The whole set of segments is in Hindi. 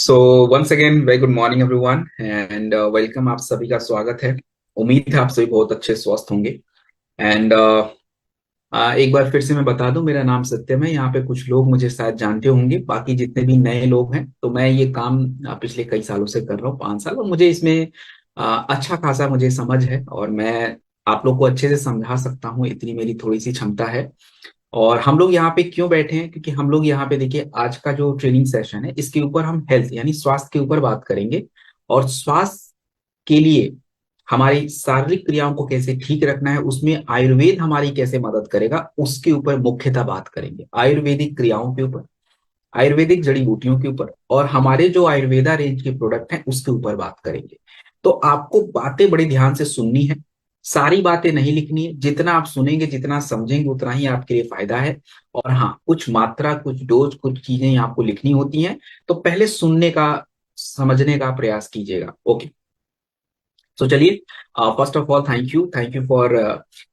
So once again very good morning everyone and welcome. आप सभी का स्वागत है। उम्मीद है आप सभी बहुत अच्छे स्वस्थ होंगे। एंड एक बार फिर से मैं बता दूं, मेरा नाम सत्यम है। यहाँ पे कुछ लोग मुझे शायद जानते होंगे, बाकी जितने भी नए लोग हैं, तो मैं ये काम पिछले कई सालों से कर रहा हूँ, 5 साल, और मुझे इसमें अच्छा खासा मुझे समझ है, और मैं आप लोग को अच्छे से समझा सकता हूँ, इतनी मेरी थोड़ी सी क्षमता है। और हम लोग यहाँ पे क्यों बैठे हैं? क्योंकि हम लोग यहाँ पे देखिए, आज का जो ट्रेनिंग सेशन है, इसके ऊपर हम हेल्थ यानी स्वास्थ्य के ऊपर बात करेंगे। और स्वास्थ्य के लिए हमारी शारीरिक क्रियाओं को कैसे ठीक रखना है, उसमें आयुर्वेद हमारी कैसे मदद करेगा, उसके ऊपर मुख्यतः बात करेंगे। आयुर्वेदिक क्रियाओं के ऊपर, आयुर्वेदिक जड़ी बूटियों के ऊपर, और हमारे जो आयुर्वेदा रेंज के प्रोडक्ट हैं उसके ऊपर बात करेंगे। तो आपको बातें बड़े ध्यान से सुननी है, सारी बातें नहीं लिखनी है। जितना आप सुनेंगे, जितना समझेंगे, उतना ही आपके लिए फायदा है। और हाँ, कुछ मात्रा, कुछ डोज, कुछ चीजें आपको लिखनी होती हैं, तो पहले सुनने का, समझने का प्रयास कीजिएगा। ओके, तो चलिए, first of all thank you for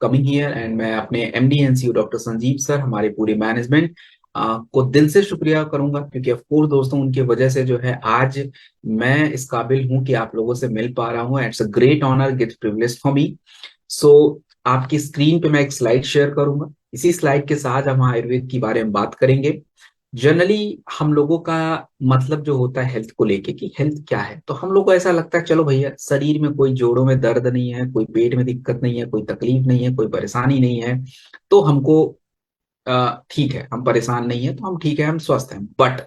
coming here. And मैं अपने MD and CEO doctor Sanjeev sir, हमारे पूरे मैनेजमेंट को दिल से शुक्रिया करूंगा, क्योंकि ऑफ कोर्स दोस्तों, उनकी वजह से जो है आज मैं इस काबिल हूं कि आप लोगों से मिल पा रहा हूं। It's a great honour, great privilege for me. So आपकी स्क्रीन पे मैं एक स्लाइड शेयर करूंगा। इसी स्लाइड के साथ हम आयुर्वेद के बारे में बात करेंगे। जनरली हम लोगों का मतलब जो होता है हेल्थ को लेके, कि हेल्थ क्या है, तो हम लोग को ऐसा लगता है चलो भैया, शरीर में कोई जोड़ों में दर्द नहीं है, कोई पेट में दिक्कत नहीं है, कोई तकलीफ नहीं है, कोई परेशानी नहीं है, तो हमको ठीक है, हम परेशान नहीं है, तो हम ठीक है, हम स्वस्थ हैं। बट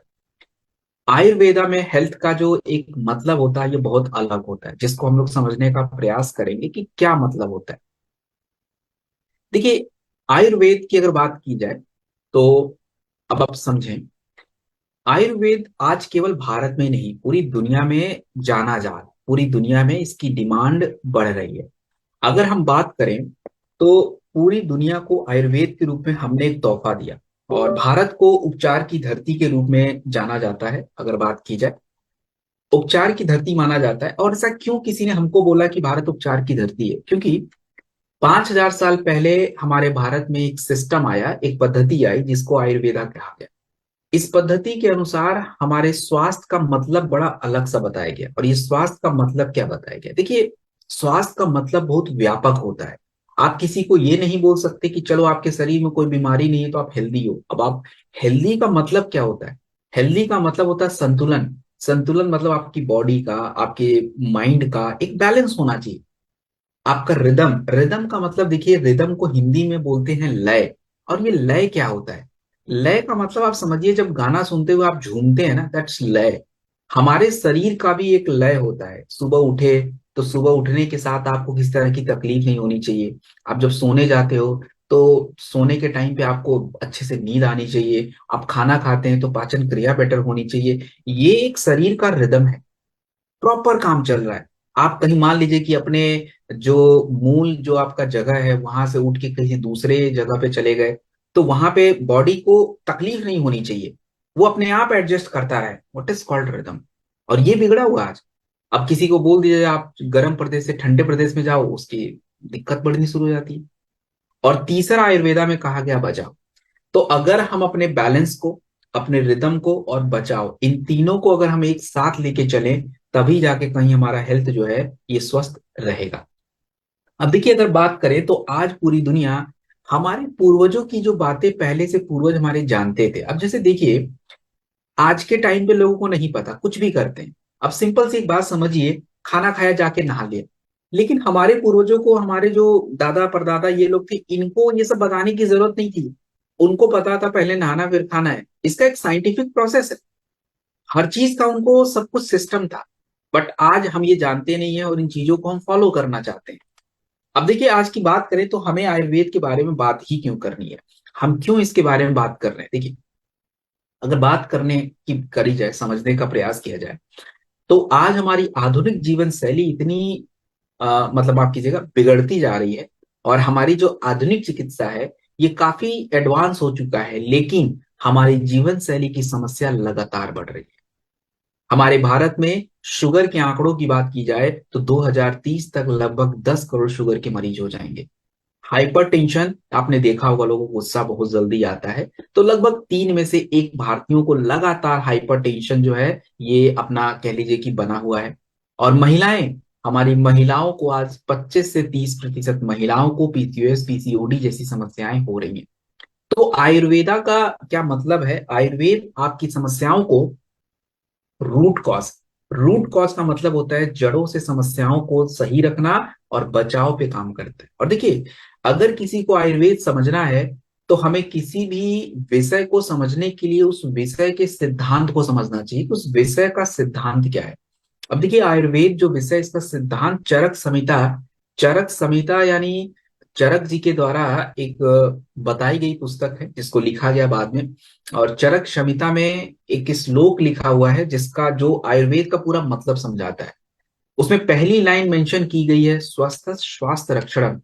आयुर्वेदा में हेल्थ का जो एक मतलब होता है, ये बहुत अलग होता है, जिसको हम लोग समझने का प्रयास करेंगे कि क्या मतलब होता है। देखिए, आयुर्वेद की अगर बात की जाए, तो अब आप समझें, आयुर्वेद आज केवल भारत में नहीं, पूरी दुनिया में जाना जा रहा है। पूरी दुनिया में इसकी डिमांड बढ़ रही है। अगर हम बात करें, तो पूरी दुनिया को आयुर्वेद के रूप में हमने एक तोहफा दिया, और भारत को उपचार की धरती के रूप में जाना जाता है। अगर बात की जाए, उपचार की धरती माना जाता है। और ऐसा क्यों किसी ने हमको बोला कि भारत उपचार की धरती है? क्योंकि 5,000 साल पहले हमारे भारत में एक सिस्टम आया, एक पद्धति आई, जिसको आयुर्वेदा कहा गया। इस पद्धति के अनुसार हमारे स्वास्थ्य का मतलब बड़ा अलग सा बताया गया। और ये स्वास्थ्य का मतलब क्या बताया गया? देखिए, स्वास्थ्य का मतलब बहुत व्यापक होता है। आप किसी को ये नहीं बोल सकते कि चलो आपके शरीर में कोई बीमारी नहीं है तो आप हेल्दी हो। अब आप, हेल्दी का मतलब क्या होता है? हेल्दी का मतलब होता है संतुलन। संतुलन मतलब आपकी बॉडी का, आपके माइंड का एक बैलेंस होना चाहिए। आपका रिदम, रिदम का मतलब देखिए, रिदम को हिंदी में बोलते हैं लय। और ये लय क्या होता है? लय का मतलब आप समझिए, जब गाना सुनते हुए आप झूमते हैं ना, दैट्स लय। हमारे शरीर का भी एक लय होता है। सुबह उठे, तो सुबह उठने के साथ आपको किसी तरह की तकलीफ नहीं होनी चाहिए। आप जब सोने जाते हो, तो सोने के टाइम पे आपको अच्छे से नींद आनी चाहिए। आप खाना खाते हैं तो पाचन क्रिया बेटर होनी चाहिए। ये एक शरीर का रिदम है, प्रॉपर काम चल रहा है। आप कहीं मान लीजिए कि अपने जो मूल जो आपका जगह है, वहां से उठ के किसी दूसरे जगह पे चले गए, तो वहां पे बॉडी को तकलीफ नहीं होनी चाहिए, वो अपने आप एडजस्ट करता रहे। What is called rhythm. और ये बिगड़ा हुआ आज। अब किसी को बोल दीजिए आप गर्म प्रदेश से ठंडे प्रदेश में जाओ, उसकी दिक्कत बढ़नी शुरू हो जाती है। और तीसरा आयुर्वेदा में कहा गया बचाव। तो अगर हम अपने बैलेंस को, अपने रिदम को और बचाव, इन तीनों को अगर हम एक साथ लेके चलें, तभी जाके कहीं हमारा हेल्थ जो है ये स्वस्थ रहेगा। अब देखिए, अगर बात करें, तो आज पूरी दुनिया हमारे पूर्वजों की जो बातें पहले से पूर्वज हमारे जानते थे। अब जैसे देखिए, आज के टाइम पे लोगों को नहीं पता, कुछ भी करते हैं। अब सिंपल सी एक बात समझिए, खाना खाया जाके नहा लिया। लेकिन हमारे पूर्वजों को, हमारे जो दादा परदादा ये लोग थे, इनको ये सब बताने की जरूरत नहीं थी। उनको पता था पहले नहाना फिर खाना है। इसका एक साइंटिफिक प्रोसेस है। हर चीज का उनको सब कुछ सिस्टम था। बट आज हम ये जानते नहीं है, और इन चीजों को हम फॉलो करना चाहते हैं। अब देखिए, आज की बात करें तो हमें आयुर्वेद के बारे में बात ही क्यों करनी है, हम क्यों इसके बारे में बात कर रहे हैं? देखिए, अगर बात करने की करी जाए, समझने का प्रयास किया जाए, तो आज हमारी आधुनिक जीवन शैली इतनी मतलब आप कीजिएगा बिगड़ती जा रही है। और हमारी जो आधुनिक चिकित्सा है, ये काफी एडवांस हो चुका है, लेकिन हमारी जीवन शैली की समस्या लगातार बढ़ रही है। हमारे भारत में शुगर के आंकड़ों की बात की जाए, तो 2030 तक लगभग 10 करोड़ शुगर के मरीज हो जाएंगे। हाइपरटेंशन आपने देखा होगा, लोगों को गुस्सा बहुत जल्दी आता है। तो लगभग 3 में से 1 भारतीयों को लगातार हाइपरटेंशन जो है ये अपना कह लीजिए कि बना हुआ है। और महिलाएं, हमारी महिलाओं को आज 25 से 30% महिलाओं को पीसीओएस पीसीओडी जैसी समस्याएं हो रही हैं। तो आयुर्वेदा का क्या मतलब है? आयुर्वेद आपकी समस्याओं को रूट कॉज का मतलब होता है जड़ों से समस्याओं को सही रखना और बचाव पे काम करता है। और देखिए, अगर किसी को आयुर्वेद समझना है तो हमें किसी भी विषय को समझने के लिए उस विषय के सिद्धांत को समझना चाहिए कि उस विषय का सिद्धांत क्या है। अब देखिए, आयुर्वेद जो विषय, इसका सिद्धांत चरक संहिता यानी चरक जी के द्वारा एक बताई गई पुस्तक है जिसको लिखा गया बाद में। और चरक संहिता में एक श्लोक लिखा हुआ है जिसका जो आयुर्वेद का पूरा मतलब समझाता है। उसमें पहली लाइन मेंशन की गई है, स्वस्थ स्वास्थ्य रक्षणम,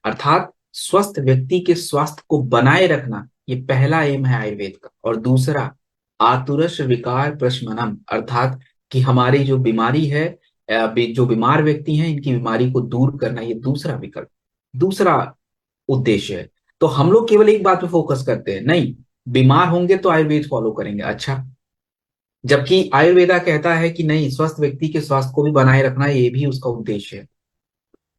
अर्थात स्वस्थ व्यक्ति के स्वास्थ्य को बनाए रखना, ये पहला एम है आयुर्वेद का। और दूसरा, आतुरश विकार प्रशमनम, अर्थात कि हमारी जो बीमारी है, जो बीमार व्यक्ति हैं इनकी बीमारी को दूर करना, ये दूसरा विकल्प, दूसरा उद्देश्य है। तो हम लोग केवल एक बात पे फोकस करते हैं, नहीं, बीमार होंगे तो आयुर्वेद फॉलो करेंगे, अच्छा, जबकि आयुर्वेदा कहता है कि नहीं, स्वस्थ व्यक्ति के स्वास्थ्य को भी बनाए रखना ये भी उसका उद्देश्य है।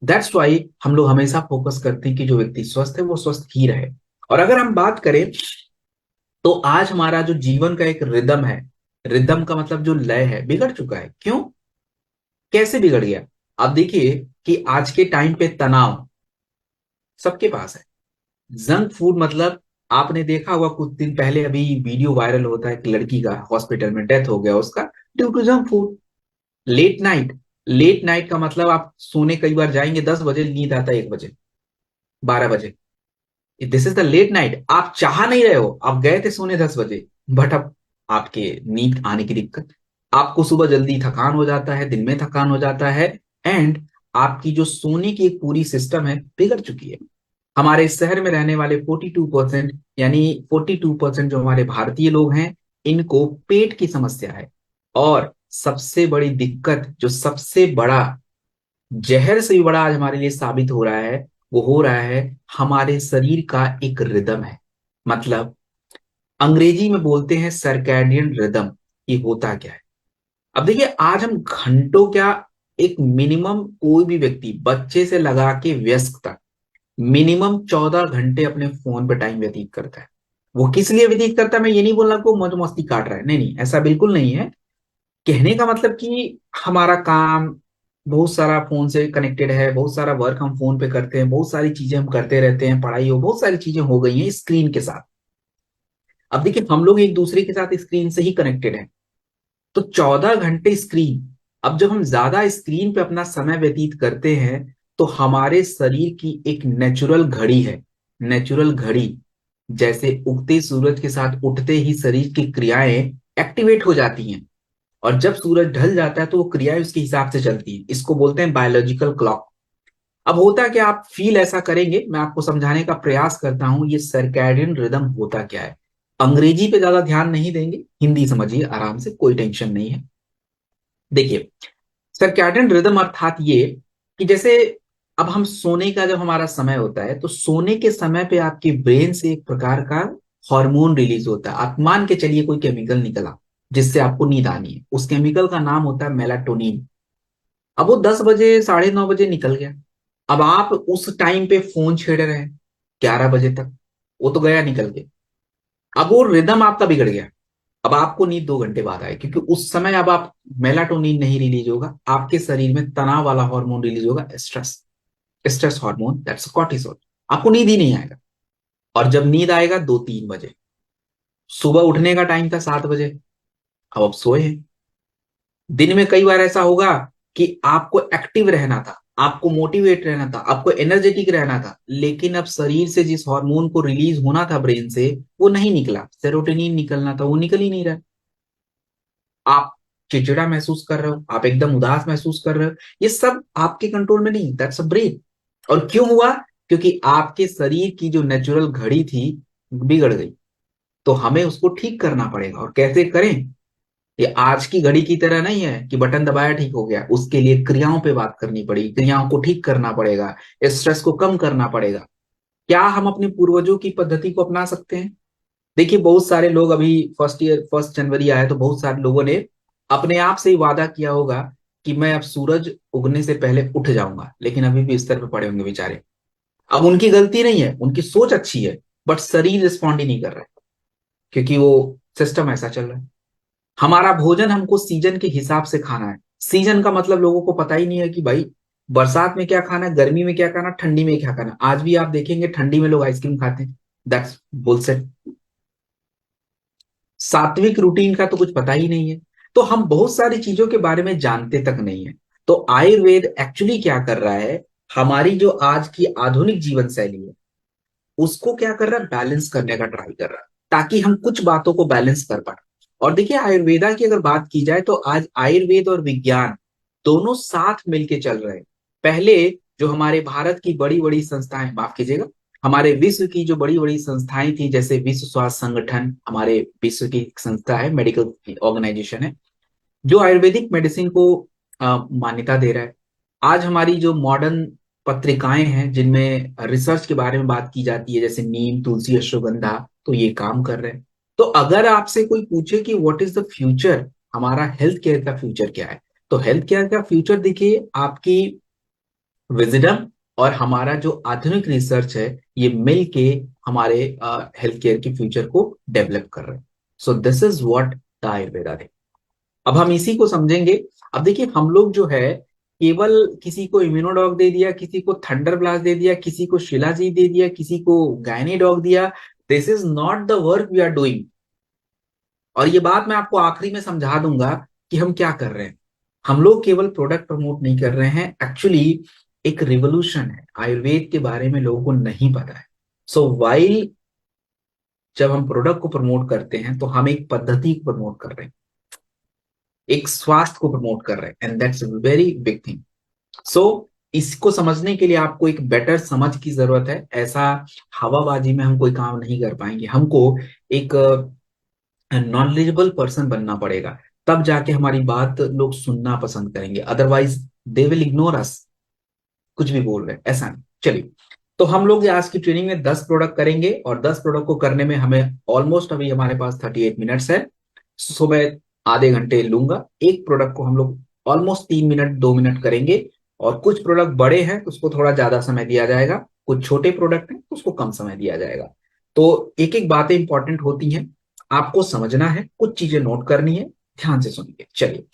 दैट्स वाई हम लोग हमेशा फोकस करते हैं कि जो व्यक्ति स्वस्थ है वो स्वस्थ ही रहे। और अगर हम बात करें तो आज हमारा जो जीवन का एक रिदम है, रिदम का मतलब जो लय है, बिगड़ चुका है। क्यों? कैसे बिगड़ गया? आप देखिए कि आज के टाइम पे तनाव सबके पास है। जंक फूड, मतलब आपने देखा होगा कुछ दिन पहले अभी वीडियो वायरल होता है कि लड़की का हॉस्पिटल में डेथ हो गया उसका due to junk food. Late night, late night का मतलब आप सोने कई बार जाएंगे 10 बजे, नींद आता है 1 बजे, 12 बजे। This is the late night. आप चाह नहीं रहे हो, आप गए थे सोने 10 बजे, बट अब आपके नींद आने की दिक्कत, आपको सुबह जल्दी थकान हो जाता है, दिन में थकान हो जाता है, एंड आपकी जो सोने की एक पूरी सिस्टम है बिगड़ चुकी है। हमारे इस शहर में रहने वाले 42%, यानी 42% जो हमारे भारतीय लोग हैं, इनको पेट की समस्या है। और सबसे बड़ी दिक्कत, जो सबसे बड़ा जहर से भी बड़ा आज हमारे लिए साबित हो रहा है, वो हो रहा है हमारे शरीर का एक रिदम है। मतलब अंग्रेजी में बोलते हैं सर्कैडियन रिदम। ये होता क्या है? अब देखिए, आज हम घंटों क्या, एक मिनिमम कोई भी व्यक्ति बच्चे से लगा के वयस्क तक मिनिमम 14 घंटे अपने फोन पे टाइम व्यतीत करता है। वो किस लिए व्यतीत करता है, मैं ये नहीं बोल रहा कि वो मौज मस्ती काट रहा है, नहीं नहीं, ऐसा बिल्कुल नहीं है। कहने का मतलब कि हमारा काम बहुत सारा फोन से कनेक्टेड है, बहुत सारा वर्क हम फोन पे करते हैं, बहुत सारी चीजें हम करते रहते हैं, पढ़ाई हो, बहुत सारी चीजें हो गई हैं स्क्रीन के साथ। अब देखिए, हम लोग एक दूसरे के साथ स्क्रीन से ही कनेक्टेड हैं। तो 14 घंटे स्क्रीन, अब जब हम ज्यादा स्क्रीन पे अपना समय व्यतीत करते हैं तो हमारे शरीर की एक नेचुरल घड़ी है, नेचुरल घड़ी, जैसे उगते सूरज के साथ उठते ही शरीर की क्रियाएं एक्टिवेट हो जाती हैं, और जब सूरज ढल जाता है तो वो क्रियाएं उसके हिसाब से चलती हैं। इसको बोलते हैं बायोलॉजिकल क्लॉक। अब होता क्या, आप फील ऐसा करेंगे, मैं आपको समझाने का प्रयास करता हूं ये सर्कैडियन रिदम होता क्या है। अंग्रेजी पे ज्यादा ध्यान नहीं देंगे, हिंदी समझिए आराम से, कोई टेंशन नहीं है। देखिए, सर्कैडियन रिदम अर्थात ये कि जैसे अब हम सोने का जब हमारा समय होता है तो सोने के समय पे आपके ब्रेन से एक प्रकार का हार्मोन रिलीज होता है। आप मान के चलिए कोई केमिकल निकला जिससे आपको नींद आनी है, उस केमिकल का नाम होता है मेलाटोनिन। अब वो 10 बजे, 9:30 बजे निकल गया। अब आप उस टाइम पे फोन छेड़ रहे हैं 11 बजे तक, वो तो गया निकल के। अब वो रिदम आपका बिगड़ गया। अब आपको नींद 2 घंटे बाद आए क्योंकि उस समय अब आप, मेलाटोनिन नहीं रिलीज होगा, आपके शरीर में तनाव वाला हार्मोन रिलीज होगा, stress, stress hormone, that's cortisol. आपको नींद ही नहीं आएगा। और जब नींद आएगा 2-3 बजे, सुबह उठने का टाइम था 7 बजे, अब आप सोए हैं। दिन में कई बार ऐसा होगा कि आपको एक्टिव रहना था, आपको मोटिवेट रहना था, आपको एनर्जेटिक रहना था, लेकिन अब शरीर से जिस हार्मोन को रिलीज होना था ब्रेन से, वो नहीं निकला, सेरोटोनिन निकलना था, वो निकल ही नहीं रहा। आप चिड़चिड़ा महसूस कर रहे हो, आप एकदम उदास महसूस कर रहे हो, ये सब आपके कंट्रोल में नहीं, दैट्स अ ब्रेन। और क्यों हुआ? क्योंकि आपके शरीर की जो नेचुरल घड़ी थी बिगड़ गई। तो हमें उसको ठीक करना पड़ेगा, और कैसे करें? ये आज की घड़ी की तरह नहीं है कि बटन दबाया ठीक हो गया, उसके लिए क्रियाओं पे बात करनी पड़ेगी, क्रियाओं को ठीक करना पड़ेगा, स्ट्रेस को कम करना पड़ेगा। क्या हम अपने पूर्वजों की पद्धति को अपना सकते हैं? देखिए, बहुत सारे लोग अभी फर्स्ट जनवरी आया तो बहुत सारे लोगों ने अपने आप से ही वादा किया होगा कि मैं अब सूरज उगने से पहले उठ जाऊंगा, लेकिन अभी भी बिस्तर पे पड़े होंगे बेचारे। अब उनकी गलती नहीं है, उनकी सोच अच्छी है, बट शरीर रिस्पॉन्ड ही नहीं कर रहा है, क्योंकि वो सिस्टम ऐसा चल रहा है। हमारा भोजन हमको सीजन के हिसाब से खाना है। सीजन का मतलब लोगों को पता ही नहीं है कि भाई बरसात में क्या खाना है, गर्मी में क्या खाना, ठंडी में क्या खाना। आज भी आप देखेंगे ठंडी में लोग आइसक्रीम खाते हैं। That's bullshit. सात्विक रूटीन का तो कुछ पता ही नहीं है। तो हम बहुत सारी चीजों के बारे में जानते तक नहीं है। तो आयुर्वेद एक्चुअली क्या कर रहा है, हमारी जो आज की आधुनिक जीवन शैली है उसको क्या कर रहा है, बैलेंस करने का ट्राई कर रहा है, ताकि हम कुछ बातों को बैलेंस कर पाए। और देखिए, आयुर्वेदा की अगर बात की जाए तो आज आयुर्वेद और विज्ञान दोनों साथ मिलके चल रहे हैं। पहले जो हमारे भारत की बड़ी बड़ी संस्थाएं, माफ कीजिएगा, हमारे विश्व की जो बड़ी बड़ी संस्थाएं थी, जैसे विश्व स्वास्थ्य संगठन हमारे विश्व की एक संस्था है, मेडिकल ऑर्गेनाइजेशन है, जो आयुर्वेदिक मेडिसिन को मान्यता दे रहा है। आज हमारी जो मॉडर्न पत्रिकाएं हैं जिनमें रिसर्च के बारे में बात की जाती है, जैसे नीम, तुलसी, अश्वगंधा, तो ये काम कर रहे हैं। तो अगर आपसे कोई पूछे कि व्हाट इज द फ्यूचर, हमारा हेल्थ केयर का फ्यूचर क्या है, तो हेल्थ केयर का फ्यूचर देखिए आपकी विजडम और हमारा जो आधुनिक रिसर्च है, ये मिल के हमारे हेल्थ केयर के फ्यूचर को डेवलप कर रहे हैं। So this is what the Ayurveda. अब हम इसी को समझेंगे। अब देखिए, हम लोग जो है केवल किसी को इम्यूनोडॉग दे दिया, किसी को थंडर ब्लास्ट दे दिया, किसी को शिलाजीत दे दिया, किसी को गायनी डॉग दिया, this is not the work we are doing. और ये बात मैं आपको आखिरी में समझा दूंगा कि हम क्या कर रहे हैं। हम लोग केवल प्रोडक्ट प्रमोट नहीं कर रहे हैं, एक्चुअली एक रिवोल्यूशन है, आयुर्वेद के बारे में लोगों को नहीं पता है। सो वाइल जब हम प्रोडक्ट को प्रमोट करते हैं तो हम एक पद्धति को प्रमोट कर रहे हैं, एक स्वास्थ्य को प्रमोट कर रहे हैं, and that's very big thing. So इसको समझने के लिए आपको एक बेटर समझ की जरूरत है। ऐसा हवाबाजी में हम कोई काम नहीं कर पाएंगे, हमको एक नॉलेजेबल पर्सन बनना पड़ेगा। तब जाके हमारी बात लोग सुनना पसंद करेंगे, अदरवाइज दे विल इग्नोर अस। कुछ भी बोल रहे हैं ऐसा नहीं। चलिए, तो हम लोग आज की ट्रेनिंग में 10 प्रोडक्ट करेंगे, और 10 प्रोडक्ट को करने में हमें ऑलमोस्ट अभी हमारे पास 38 मिनट्स है। सो मैं आधे घंटे लूंगा। एक प्रोडक्ट को हम लोग ऑलमोस्ट 3 मिनट 2 मिनट करेंगे। और कुछ प्रोडक्ट बड़े हैं तो उसको थोड़ा ज्यादा समय दिया जाएगा, कुछ छोटे प्रोडक्ट हैं तो उसको कम समय दिया जाएगा। तो एक एक बातें इंपॉर्टेंट होती हैं, आपको समझना है, कुछ चीजें नोट करनी है, ध्यान से सुनिए। चलिए,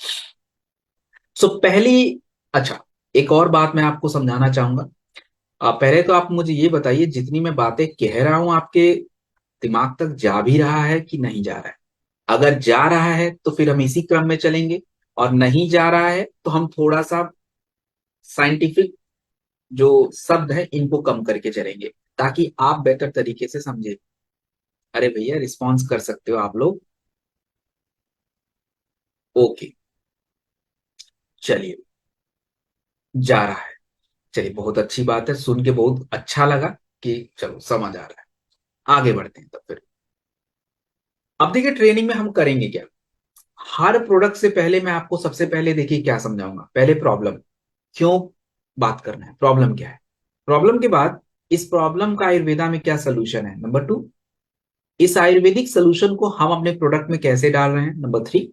सो पहली, अच्छा, एक और बात मैं आपको समझाना चाहूंगा। पहले तो आप मुझे ये बताइए, जितनी मैं बातें कह रहा हूं आपके दिमाग तक जा भी रहा है कि नहीं जा रहा है? अगर जा रहा है तो फिर हम इसी क्रम में चलेंगे, और नहीं जा रहा है तो हम थोड़ा सा साइंटिफिक जो शब्द है इनको कम करके चलेंगे, ताकि आप बेहतर तरीके से समझे। अरे भैया, रिस्पॉन्स कर सकते हो आप लोग? ओके, चलिए, जा रहा है। चलिए, बहुत अच्छी बात है, सुन के बहुत अच्छा लगा कि चलो समझ आ रहा है। आगे बढ़ते हैं तब फिर। अब देखिए, ट्रेनिंग में हम करेंगे क्या। हर प्रोडक्ट से पहले मैं आपको सबसे पहले देखिए क्या समझाऊंगा। पहले प्रॉब्लम, क्यों बात करना है, प्रॉब्लम क्या है। प्रॉब्लम के बाद इस प्रॉब्लम का आयुर्वेदा में क्या सोल्यूशन है, नंबर 2। इस आयुर्वेदिक सोल्यूशन को हम अपने प्रोडक्ट में कैसे डाल रहे हैं, नंबर 3।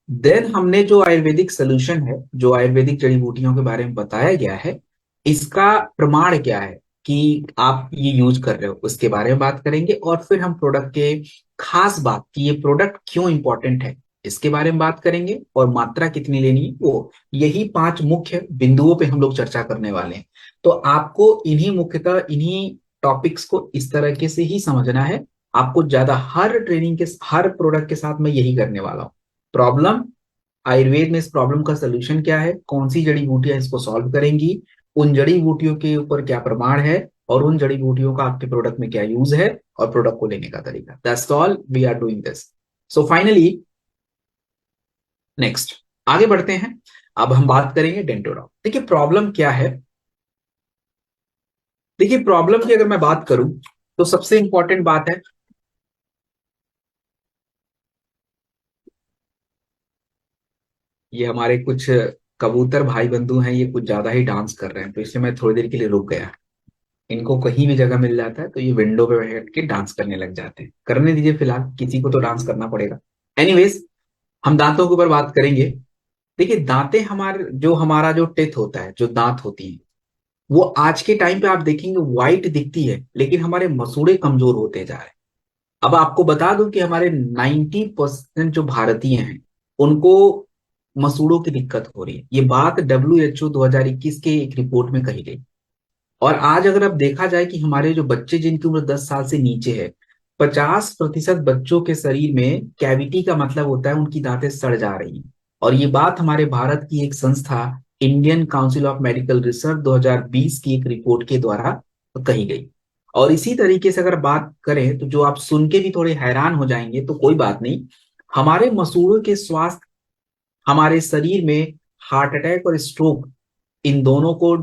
देन हमने जो आयुर्वेदिक सोल्यूशन है, जो आयुर्वेदिक जड़ी बूटियों के बारे में बताया गया है, इसका प्रमाण क्या है कि आप ये यूज कर रहे हो, उसके बारे में बात करेंगे। और फिर हम प्रोडक्ट के खास बात कि ये प्रोडक्ट क्यों इंपॉर्टेंट है, इसके बारे में बात करेंगे, और मात्रा कितनी लेनी है वो। यही 5 मुख्य बिंदुओं पे हम लोग चर्चा करने वाले हैं। तो आपको इन्हीं मुख्यतः इन्हीं टॉपिक्स को इस तरीके से ही समझना है। आपको ज्यादा हर ट्रेनिंग के हर प्रोडक्ट के साथ मैं यही करने वाला हूँ। प्रॉब्लम, आयुर्वेद में इस प्रॉब्लम का सलूशन क्या है, कौन सी जड़ी बूटियां इसको सॉल्व करेंगी, उन जड़ी बूटियों के ऊपर क्या प्रमाण है, और उन जड़ी बूटियों का आपके प्रोडक्ट में क्या यूज है, और प्रोडक्ट को लेने का तरीका। That's all we are doing this. So finally, next, आगे बढ़ते हैं। अब हम बात करेंगे डेंटोडॉक। देखिए, प्रॉब्लम क्या है। देखिए, प्रॉब्लम की अगर मैं बात करूं तो सबसे इंपॉर्टेंट बात है, ये हमारे कुछ कबूतर भाई बंधु हैं, ये कुछ ज्यादा ही डांस कर रहे हैं, तो इसलिए मैं थोड़ी देर के लिए रुक गया। इनको कहीं भी जगह मिल जाता है तो ये विंडो पे बैठ के डांस करने लग जाते हैं। करने दीजिए, फिलहाल किसी को तो डांस करना पड़ेगा। एनीवेज, हम दांतों के ऊपर बात करेंगे। देखिए, दांतें हमारा जो टेथ होता है, जो दांत होती है, वो आज के टाइम पे आप देखेंगे व्हाइट दिखती है, लेकिन हमारे मसूड़े कमजोर होते जा रहे हैं। अब आपको बता दूं कि हमारे 90% जो भारतीय हैं, उनको मसूड़ों की दिक्कत हो रही है। ये बात WHO 2021 के एक रिपोर्ट में कही गई। और आज अगर अब देखा जाए कि हमारे जो बच्चे जिनकी उम्र 10 साल से नीचे है, 50% बच्चों के शरीर में कैविटी का मतलब होता है उनकी दांतें सड़ जा रही हैं। और ये बात हमारे भारत की एक संस्था, Indian council of medical research 2020 की एक रिपोर्ट के द्वारा कही गई। और इसी तरीके से अगर बात करें तो जो आप सुन के भी थोड़े हैरान हो जाएंगे, तो कोई बात नहीं। हमारे मसूड़ों के स्वास्थ्य हमारे शरीर में हार्ट अटैक और स्ट्रोक, इन दोनों को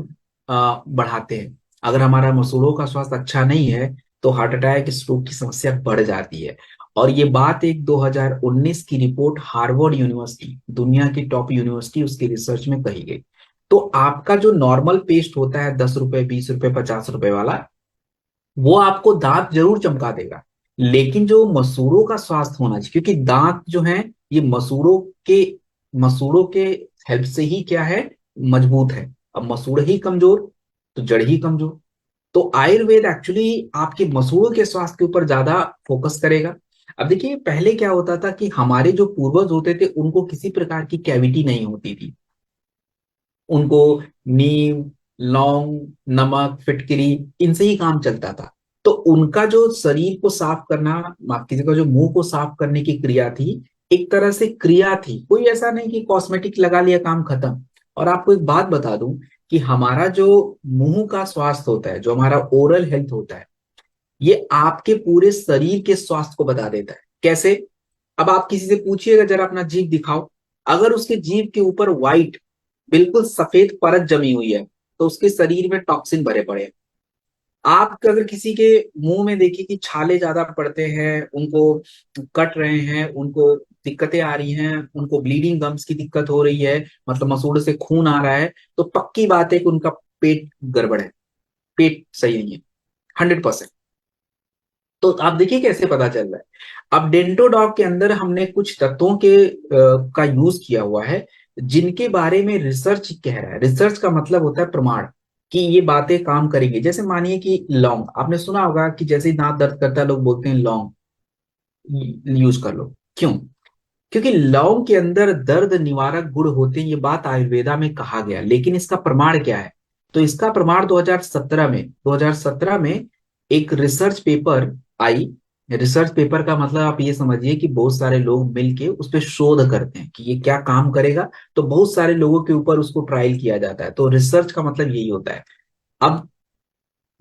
बढ़ाते हैं। अगर हमारा मसूड़ों का स्वास्थ्य अच्छा नहीं है तो हार्ट अटैक स्ट्रोक की समस्या बढ़ जाती है। और ये बात एक 2019 की रिपोर्ट हार्वर्ड यूनिवर्सिटी, दुनिया की टॉप यूनिवर्सिटी, उसकी रिसर्च में कही गई। तो आपका जो नॉर्मल पेस्ट होता है, 10 रुपए, 20 रुपए, 50 रुपए वाला, वो आपको दांत जरूर चमका देगा। लेकिन जो मसूड़ों का स्वास्थ्य होना चाहिए, क्योंकि दांत जो है ये मसूड़ों के हेल्प से ही क्या है, मजबूत है। अब मसूड़ ही कमजोर तो जड़ ही कमजोर। तो आयुर्वेद एक्चुअली आपके मसूड़ों के स्वास्थ्य के ऊपर ज्यादा फोकस करेगा। अब देखिए, पहले क्या होता था कि हमारे जो पूर्वज होते थे उनको किसी प्रकार की कैविटी नहीं होती थी। उनको नीम, लौंग, नमक, फिटकरी, इनसे ही काम चलता था। तो उनका जो शरीर को साफ करना, माफ कीजिएगा, जो मुंह को साफ करने की क्रिया थी, एक तरह से क्रिया थी, कोई ऐसा नहीं कि कॉस्मेटिक लगा लिया काम खत्म। और आपको एक बात बता दूं कि हमारा जो मुंह का स्वास्थ्य होता है, जो हमारा ओरल हेल्थ होता है, ये आपके पूरे शरीर के स्वास्थ्य को बता देता है। कैसे? अब आप किसी से पूछिएगा, जरा अपना जीभ दिखाओ। अगर उसके जीभ के ऊपर व्हाइट, बिल्कुल सफेद परत जमी हुई है, तो उसके शरीर में टॉक्सिन भरे पड़े हैं। आप अगर किसी के मुंह में देखिए कि छाले ज्यादा पड़ते हैं, उनको कट रहे हैं, उनको दिक्कतें आ रही हैं, उनको ब्लीडिंग गम्स की दिक्कत हो रही है, मतलब मसूड़े से खून आ रहा है, तो पक्की बात है कि उनका पेट गड़बड़ है, पेट सही नहीं है, 100%। तो आप देखिए कैसे पता चल रहा है। अब डेंटोडॉग के अंदर हमने कुछ तत्वों का यूज किया हुआ है, जिनके बारे में रिसर्च कह रहा है। रिसर्च का मतलब होता है प्रमाण, कि ये बातें काम करेंगी। जैसे मानिए कि लौंग, आपने सुना होगा कि जैसे ही दांत दर्द करता है लोग बोलते हैं लौंग यूज कर लो। क्यों? क्योंकि लौंग के अंदर दर्द निवारक गुण होते हैं, ये बात आयुर्वेदा में कहा गया। लेकिन इसका प्रमाण क्या है? तो इसका प्रमाण 2017 में एक रिसर्च पेपर आई। रिसर्च पेपर का मतलब आप ये समझिए कि बहुत सारे लोग मिलके उस पर शोध करते हैं कि ये क्या काम करेगा। तो बहुत सारे लोगों के ऊपर उसको ट्रायल किया जाता है। तो रिसर्च का मतलब यही होता है। अब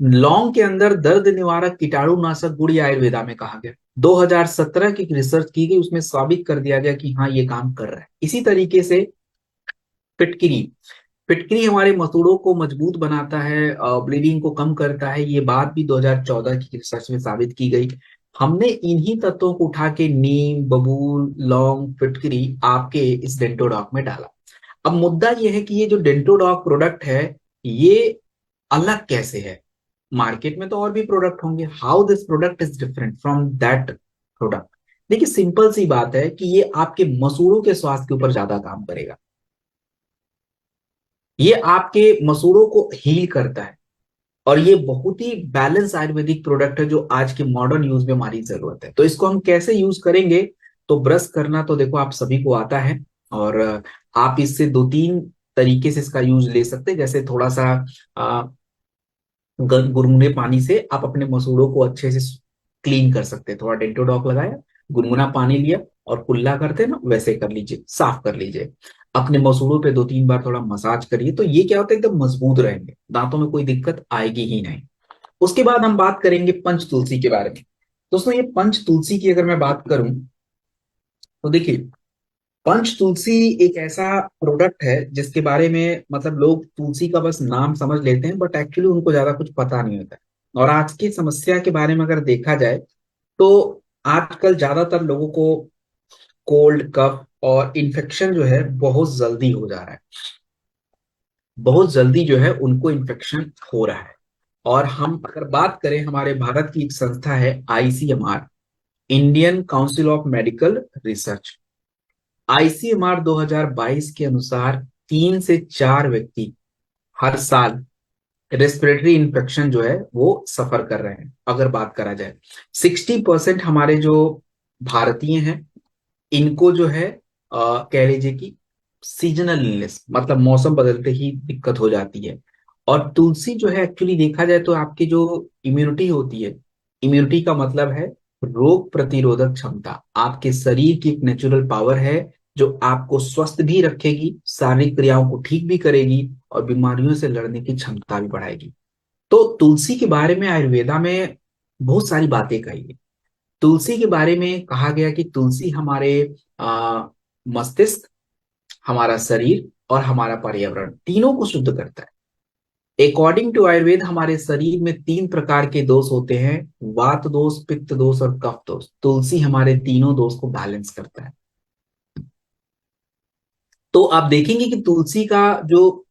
लौंग के अंदर दर्द निवारक कीटाणुनाशक गुण ये आयुर्वेदा में कहा गया। 2017 की रिसर्च की गई, उसमें साबित कर दिया गया कि हाँ, ये काम कर रहा है। इसी तरीके से फिटकरी, फिटकरी हमारे मसूड़ों को मजबूत बनाता है, ब्लीडिंग को कम करता है। ये बात भी 2014 की रिसर्च में साबित की गई। हमने इन्हीं तत्वों को उठा के नीम, बबूल, लौंग, फिटकरी आपके इस डेंटोडॉक में डाला। अब मुद्दा यह है कि ये जो डेंटोडॉक प्रोडक्ट है, ये अलग कैसे है? मार्केट में तो और भी प्रोडक्ट होंगे, how this product is different from that product? देखिए, सिंपल सी बात है कि ये आपके मसूड़ों के स्वास्थ्य के ऊपर ज्यादा काम करेगा। ये आपके मसूड़ों को हील करता है। और ये बहुत ही बैलेंस आयुर्वेदिक प्रोडक्ट है, जो आज के मॉडर्न यूज में हमारी जरूरत है। तो इसको हम कैसे यूज करेंगे? तो ब्रश करना तो देखो आप सभी को आता है। और आप इससे दो तीन तरीके से इसका यूज ले सकते हैं। जैसे थोड़ा सा गुनगुने पानी से आप अपने मसूड़ों को अच्छे से क्लीन कर सकते हैं। थोड़ा डेंटोडॉक लगाया, गुनगुना पानी लिया, और कुल्ला करते हैं ना, वैसे कर लीजिए, साफ कर लीजिए। अपने मसूड़ों पे 2-3 बार थोड़ा मसाज करिए, तो ये क्या होता है, एकदम मजबूत रहेंगे, दांतों में कोई दिक्कत आएगी ही नहीं। उसके बाद हम बात करेंगे पंच तुलसी के बारे में। दोस्तों, ये पंच तुलसी की अगर मैं बात करूं, तो देखिए, पंच तुलसी एक ऐसा प्रोडक्ट है जिसके बारे में मतलब लोग तुलसी का बस नाम समझ लेते हैं, बट एक्चुअली उनको ज्यादा कुछ पता नहीं होता है। और आज की समस्या के बारे में अगर देखा जाए, तो आजकल ज्यादातर लोगों को कोल्ड, कफ और इन्फेक्शन जो है बहुत जल्दी हो जा रहा है। बहुत जल्दी जो है उनको इन्फेक्शन हो रहा है। और हम अगर बात करें, हमारे भारत की एक संस्था है ICMR, Indian council of medical research. ICMR 2022 के अनुसार 3 से 4 व्यक्ति हर साल रेस्पिरेटरी इन्फेक्शन जो है वो सफर कर रहे हैं। अगर बात करा जाए, 60% हमारे जो भारतीय हैं, इनको जो है कह लीजिए कि सीजनल इलनेस, मतलब मौसम बदलते ही दिक्कत हो जाती है। और तुलसी जो है, एक्चुअली देखा जाए तो आपकी जो इम्यूनिटी होती है, इम्यूनिटी का मतलब है रोग प्रतिरोधक क्षमता, आपके शरीर की एक नेचुरल पावर है जो आपको स्वस्थ भी रखेगी, शारीरिक क्रियाओं को ठीक भी करेगी और बीमारियों से लड़ने की क्षमता भी बढ़ाएगी। तो तुलसी के बारे में आयुर्वेदा में बहुत सारी बातें कही है। तुलसी के बारे में कहा गया कि तुलसी हमारे मस्तिष्क, हमारा शरीर और हमारा पर्यावरण तीनों को शुद्ध करता है। अकॉर्डिंग टू आयुर्वेद हमारे शरीर में 3 प्रकार के दोष होते हैं, वात दोष, पित्त दोष और कफ दोष। तुलसी हमारे तीनों दोष को बैलेंस करता है। तो आप देखेंगे कि तुलसी का जो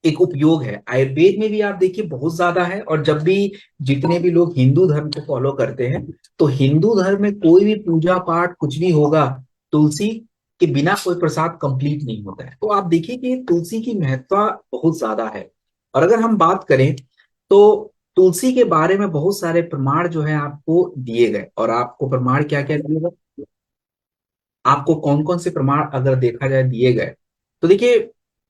एक उपयोग है आयुर्वेद में भी आप देखिए बहुत ज्यादा है। और जब भी जितने भी लोग हिंदू धर्म को फॉलो करते हैं, तो हिंदू धर्म में कोई भी पूजा पाठ कुछ भी होगा, तुलसी के बिना कोई प्रसाद कंप्लीट नहीं होता है। तो आप देखिए कि तुलसी की महत्ता बहुत ज्यादा है। और अगर हम बात करें तो तुलसी के बारे में बहुत सारे प्रमाण जो है आपको दिए गए। और आपको प्रमाण क्या क्या दिए गए, आपको कौन कौन से प्रमाण अगर देखा जाए दिए गए, तो देखिए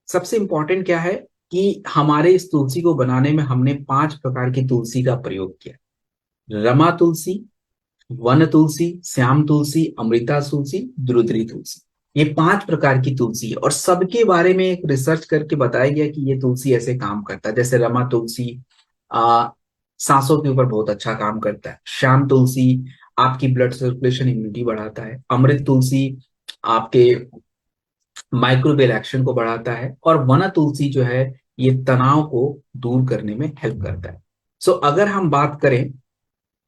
सबसे इंपॉर्टेंट क्या है कि हमारे इस तुलसी को बनाने में हमने 5 प्रकार की तुलसी का प्रयोग किया। रमा तुलसी, वन तुलसी, श्याम तुलसी, अमृता तुलसी, द्रुदरी तुलसी। ये 5 प्रकार की तुलसी है और सबके बारे में एक रिसर्च करके बताया गया कि ये तुलसी ऐसे काम करता है। जैसे रमा तुलसी आ, सांसों के ऊपर बहुत अच्छा काम करता है। श्याम तुलसी आपकी ब्लड सर्कुलेशन, इम्यूनिटी बढ़ाता है। अमृत तुलसी आपके माइक्रोबियल एक्शन को बढ़ाता है। और वना तुलसी जो है ये तनाव को दूर करने में हेल्प करता है। सो अगर हम बात करें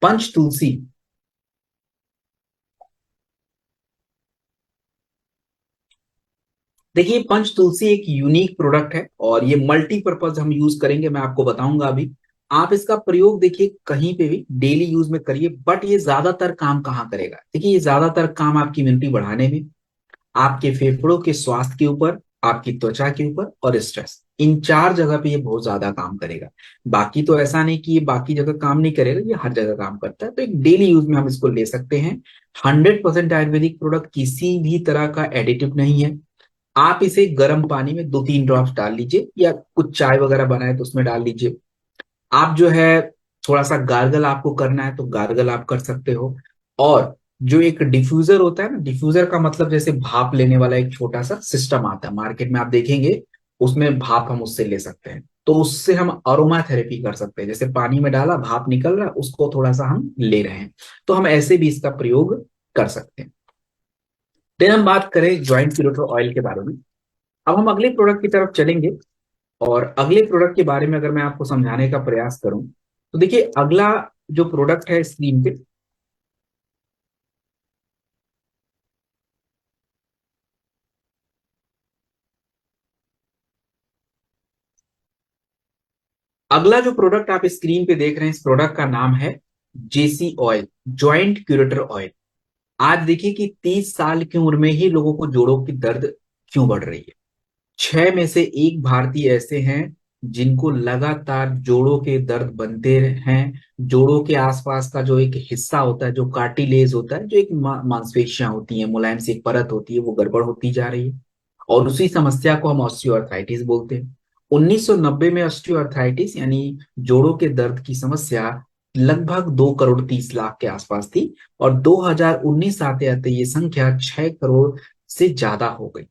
पंच तुलसी, देखिए पंच तुलसी एक यूनिक प्रोडक्ट है और ये मल्टीपर्पज हम यूज करेंगे, मैं आपको बताऊंगा अभी। आप इसका प्रयोग देखिए कहीं पे भी डेली यूज में करिए, बट ये ज्यादातर काम कहाँ करेगा, देखिए ये ज्यादातर काम आपकी इम्यूनिटी बढ़ाने में, आपके फेफड़ों के स्वास्थ्य के ऊपर, आपकी त्वचा के ऊपर और स्ट्रेस, इन 4 जगह पे ये बहुत ज्यादा काम करेगा। बाकी तो ऐसा नहीं कि ये बाकी जगह काम नहीं करेगा, ये हर जगह काम करता है। तो एक डेली यूज में हम इसको ले सकते हैं। 100% आयुर्वेदिक प्रोडक्ट, किसी भी तरह का एडिटिव नहीं है। आप इसे गर्म पानी में 2-3 ड्रॉप्स डाल लीजिए या कुछ चाय वगैरह बनाए तो उसमें डाल लीजिए। आप जो है थोड़ा सा गार्गल आपको करना है तो गार्गल आप कर सकते हो। और जो एक डिफ्यूजर होता है ना, डिफ्यूजर का मतलब जैसे भाप लेने वाला एक छोटा सा सिस्टम आता है मार्केट में, आप देखेंगे उसमें भाप हम उससे ले सकते हैं। तो उससे हम अरोमा थेरेपी कर सकते हैं, जैसे पानी में डाला भाप निकल रहा है उसको थोड़ा सा हम ले रहे हैं। तो हम ऐसे भी इसका प्रयोग कर सकते हैं। देन हम बात करें ज्वाइंट पिरोटो ऑयल के बारे में। अब हम अगले प्रोडक्ट की तरफ चलेंगे। और अगले प्रोडक्ट के बारे में अगर मैं आपको समझाने का प्रयास करूं, तो देखिए अगला जो प्रोडक्ट है स्क्रीन पे, अगला जो प्रोडक्ट आप स्क्रीन पे देख रहे हैं, इस प्रोडक्ट का नाम है जेसी ऑयल, जॉइंट क्यूरेटर ऑयल। आज देखिए कि 30 साल की उम्र में ही लोगों को जोड़ों की दर्द क्यों बढ़ रही है। 6 में से 1 भारतीय ऐसे हैं जिनको लगातार जोड़ों के दर्द बनते हैं। जोड़ों के आसपास का जो एक हिस्सा होता है, जो कार्टिलेज होता है, जो एक मांसपेशियां होती हैं, मुलायम सी एक परत होती है, वो गड़बड़ होती जा रही है। और उसी समस्या को हम ऑस्टियोआर्थराइटिस बोलते हैं। 1990 में ऑस्टियोआर्थराइटिस यानी जोड़ों के दर्द की समस्या लगभग 2 करोड़ 30 लाख के आसपास थी। और 2019 आते आते ये संख्या 6 करोड़ से ज्यादा हो गई।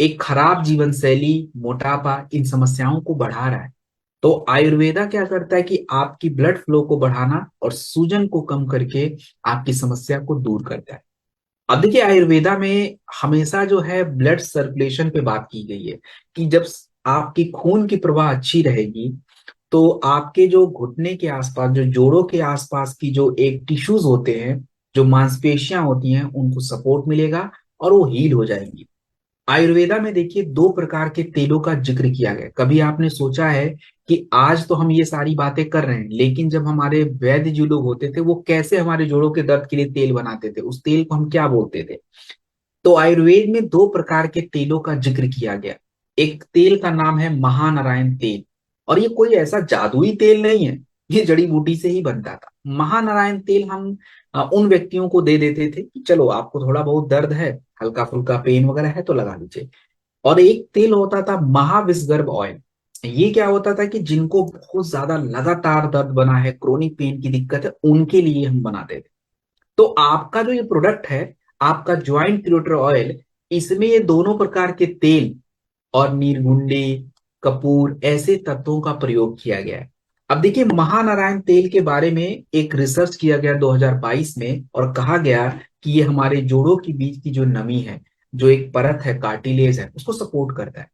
एक खराब जीवन शैली, मोटापा इन समस्याओं को बढ़ा रहा है। तो आयुर्वेदा क्या करता है कि आपकी ब्लड फ्लो को बढ़ाना और सूजन को कम करके आपकी समस्या को दूर करता है। अब देखिए आयुर्वेदा में हमेशा जो है ब्लड सर्कुलेशन पे बात की गई है कि जब आपकी खून की प्रवाह अच्छी रहेगी, तो आपके जो घुटने के आसपास, जो जोड़ों के आसपास की जो एक टिश्यूज होते हैं, जो मांसपेशियां होती हैं, उनको सपोर्ट मिलेगा और वो हील हो जाएंगी। आयुर्वेदा में देखिए दो प्रकार के तेलों का जिक्र किया गया। कभी आपने सोचा है कि आज तो हम ये सारी बातें कर रहे हैं, लेकिन जब हमारे वैद्य जो लोग होते थे वो कैसे हमारे जोड़ों के दर्द के लिए तेल बनाते थे, उस तेल को हम क्या बोलते थे? तो आयुर्वेद में दो प्रकार के तेलों का जिक्र किया गया। एक तेल का नाम है महानारायण तेल, और ये कोई ऐसा जादुई तेल नहीं है, ये जड़ी बूटी से ही बनता था। महानारायण तेल हम उन व्यक्तियों को दे देते थे कि चलो आपको थोड़ा बहुत दर्द है, हल्का फुल्का पेन वगैरह है तो लगा लीजिए। और एक तेल होता था महाविषगर्भ ऑयल। ये क्या होता था कि जिनको बहुत ज्यादा लगातार दर्द बना है, क्रोनिक पेन की दिक्कत है, उनके लिए हम बनाते थे। तो आपका जो ये प्रोडक्ट है, आपका ज्वाइंट क्रिएटर ऑयल, इसमें ये दोनों प्रकार के तेल और नीरगुंडी, कपूर, ऐसे तत्वों का प्रयोग किया गया है। अब देखिए महानारायण तेल के बारे में एक रिसर्च किया गया 2022 में, और कहा गया कि ये हमारे जोड़ों के बीच की जो नमी है, जो एक परत है, कार्टिलेज है, उसको सपोर्ट करता है।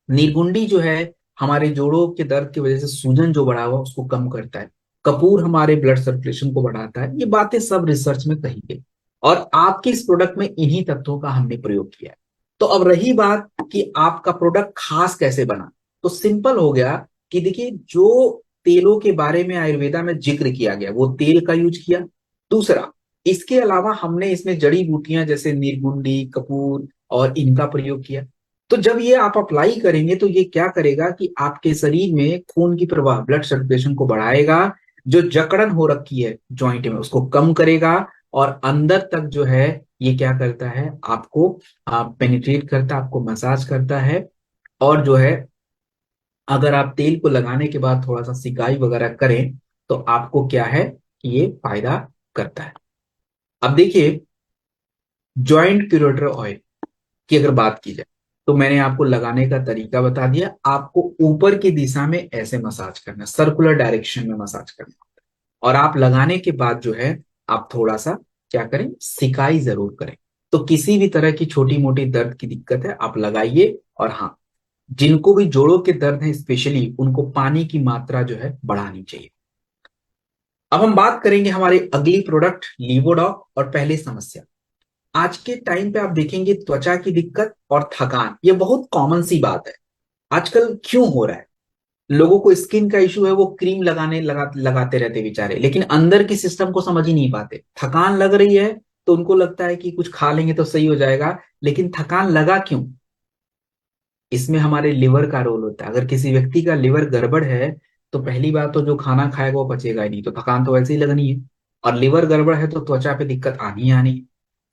नीरगुंडी जो है हमारे जोड़ों के दर्द की वजह से सूजन जो बढ़ा हुआ उसको कम करता है। कपूर हमारे ब्लड सर्कुलेशन को बढ़ाता है। ये बातें सब रिसर्च में कही गई, और आपके इस प्रोडक्ट में इन्हीं तत्वों का हमने प्रयोग किया है। तो अब रही बात कि आपका प्रोडक्ट खास कैसे बना, तो सिंपल हो गया कि देखिए जो तेलों के बारे में आयुर्वेदा में जिक्र किया गया वो तेल का यूज किया। दूसरा, इसके अलावा हमने इसमें जड़ी बूटियां जैसे नीरगुंडी, कपूर और इनका प्रयोग किया। तो जब ये आप अप्लाई करेंगे तो ये क्या करेगा कि आपके शरीर में खून की प्रवाह, ब्लड सर्कुलेशन को बढ़ाएगा, जो जकड़न हो रखी है जॉइंट में उसको कम करेगा, और अंदर तक जो है ये क्या करता है, आपको पेनिट्रेट करता है, आपको मसाज करता है। और जो है अगर आप तेल को लगाने के बाद थोड़ा सा सिकाई वगैरह करें तो आपको क्या है कि ये फायदा करता है। अब देखिए जॉइंट क्यूरेटर ऑयल की अगर बात की जाए, तो मैंने आपको लगाने का तरीका बता दिया। आपको ऊपर की दिशा में ऐसे मसाज करना, सर्कुलर डायरेक्शन में मसाज करना, और आप लगाने के बाद जो है आप थोड़ा सा क्या करें, सिकाई जरूर करें। तो किसी भी तरह की छोटी मोटी दर्द की दिक्कत है आप लगाइए। और हाँ, जिनको भी जोड़ों के दर्द है स्पेशली, उनको पानी की मात्रा जो है बढ़ानी चाहिए। अब हम बात करेंगे हमारे अगली प्रोडक्ट लीवोडॉक, और पहली समस्या। आज के टाइम पे आप देखेंगे त्वचा की दिक्कत और थकान, ये बहुत कॉमन सी बात है। आजकल क्यों हो रहा है? लोगों को स्किन का इशू है, वो क्रीम लगाते रहते बेचारे, लेकिन अंदर की सिस्टम को समझ ही नहीं पाते। थकान लग रही है तो उनको लगता है कि कुछ खा लेंगे तो सही हो जाएगा, लेकिन थकान लगा क्यों? इसमें हमारे लिवर का रोल होता है। अगर किसी व्यक्ति का लिवर गड़बड़ है तो पहली बात तो जो खाना खाएगा वो पचेगा ही नहीं, तो थकान तो वैसे ही लगनी है। और लिवर गड़बड़ है तो त्वचा पे दिक्कत आनी ही आनी है।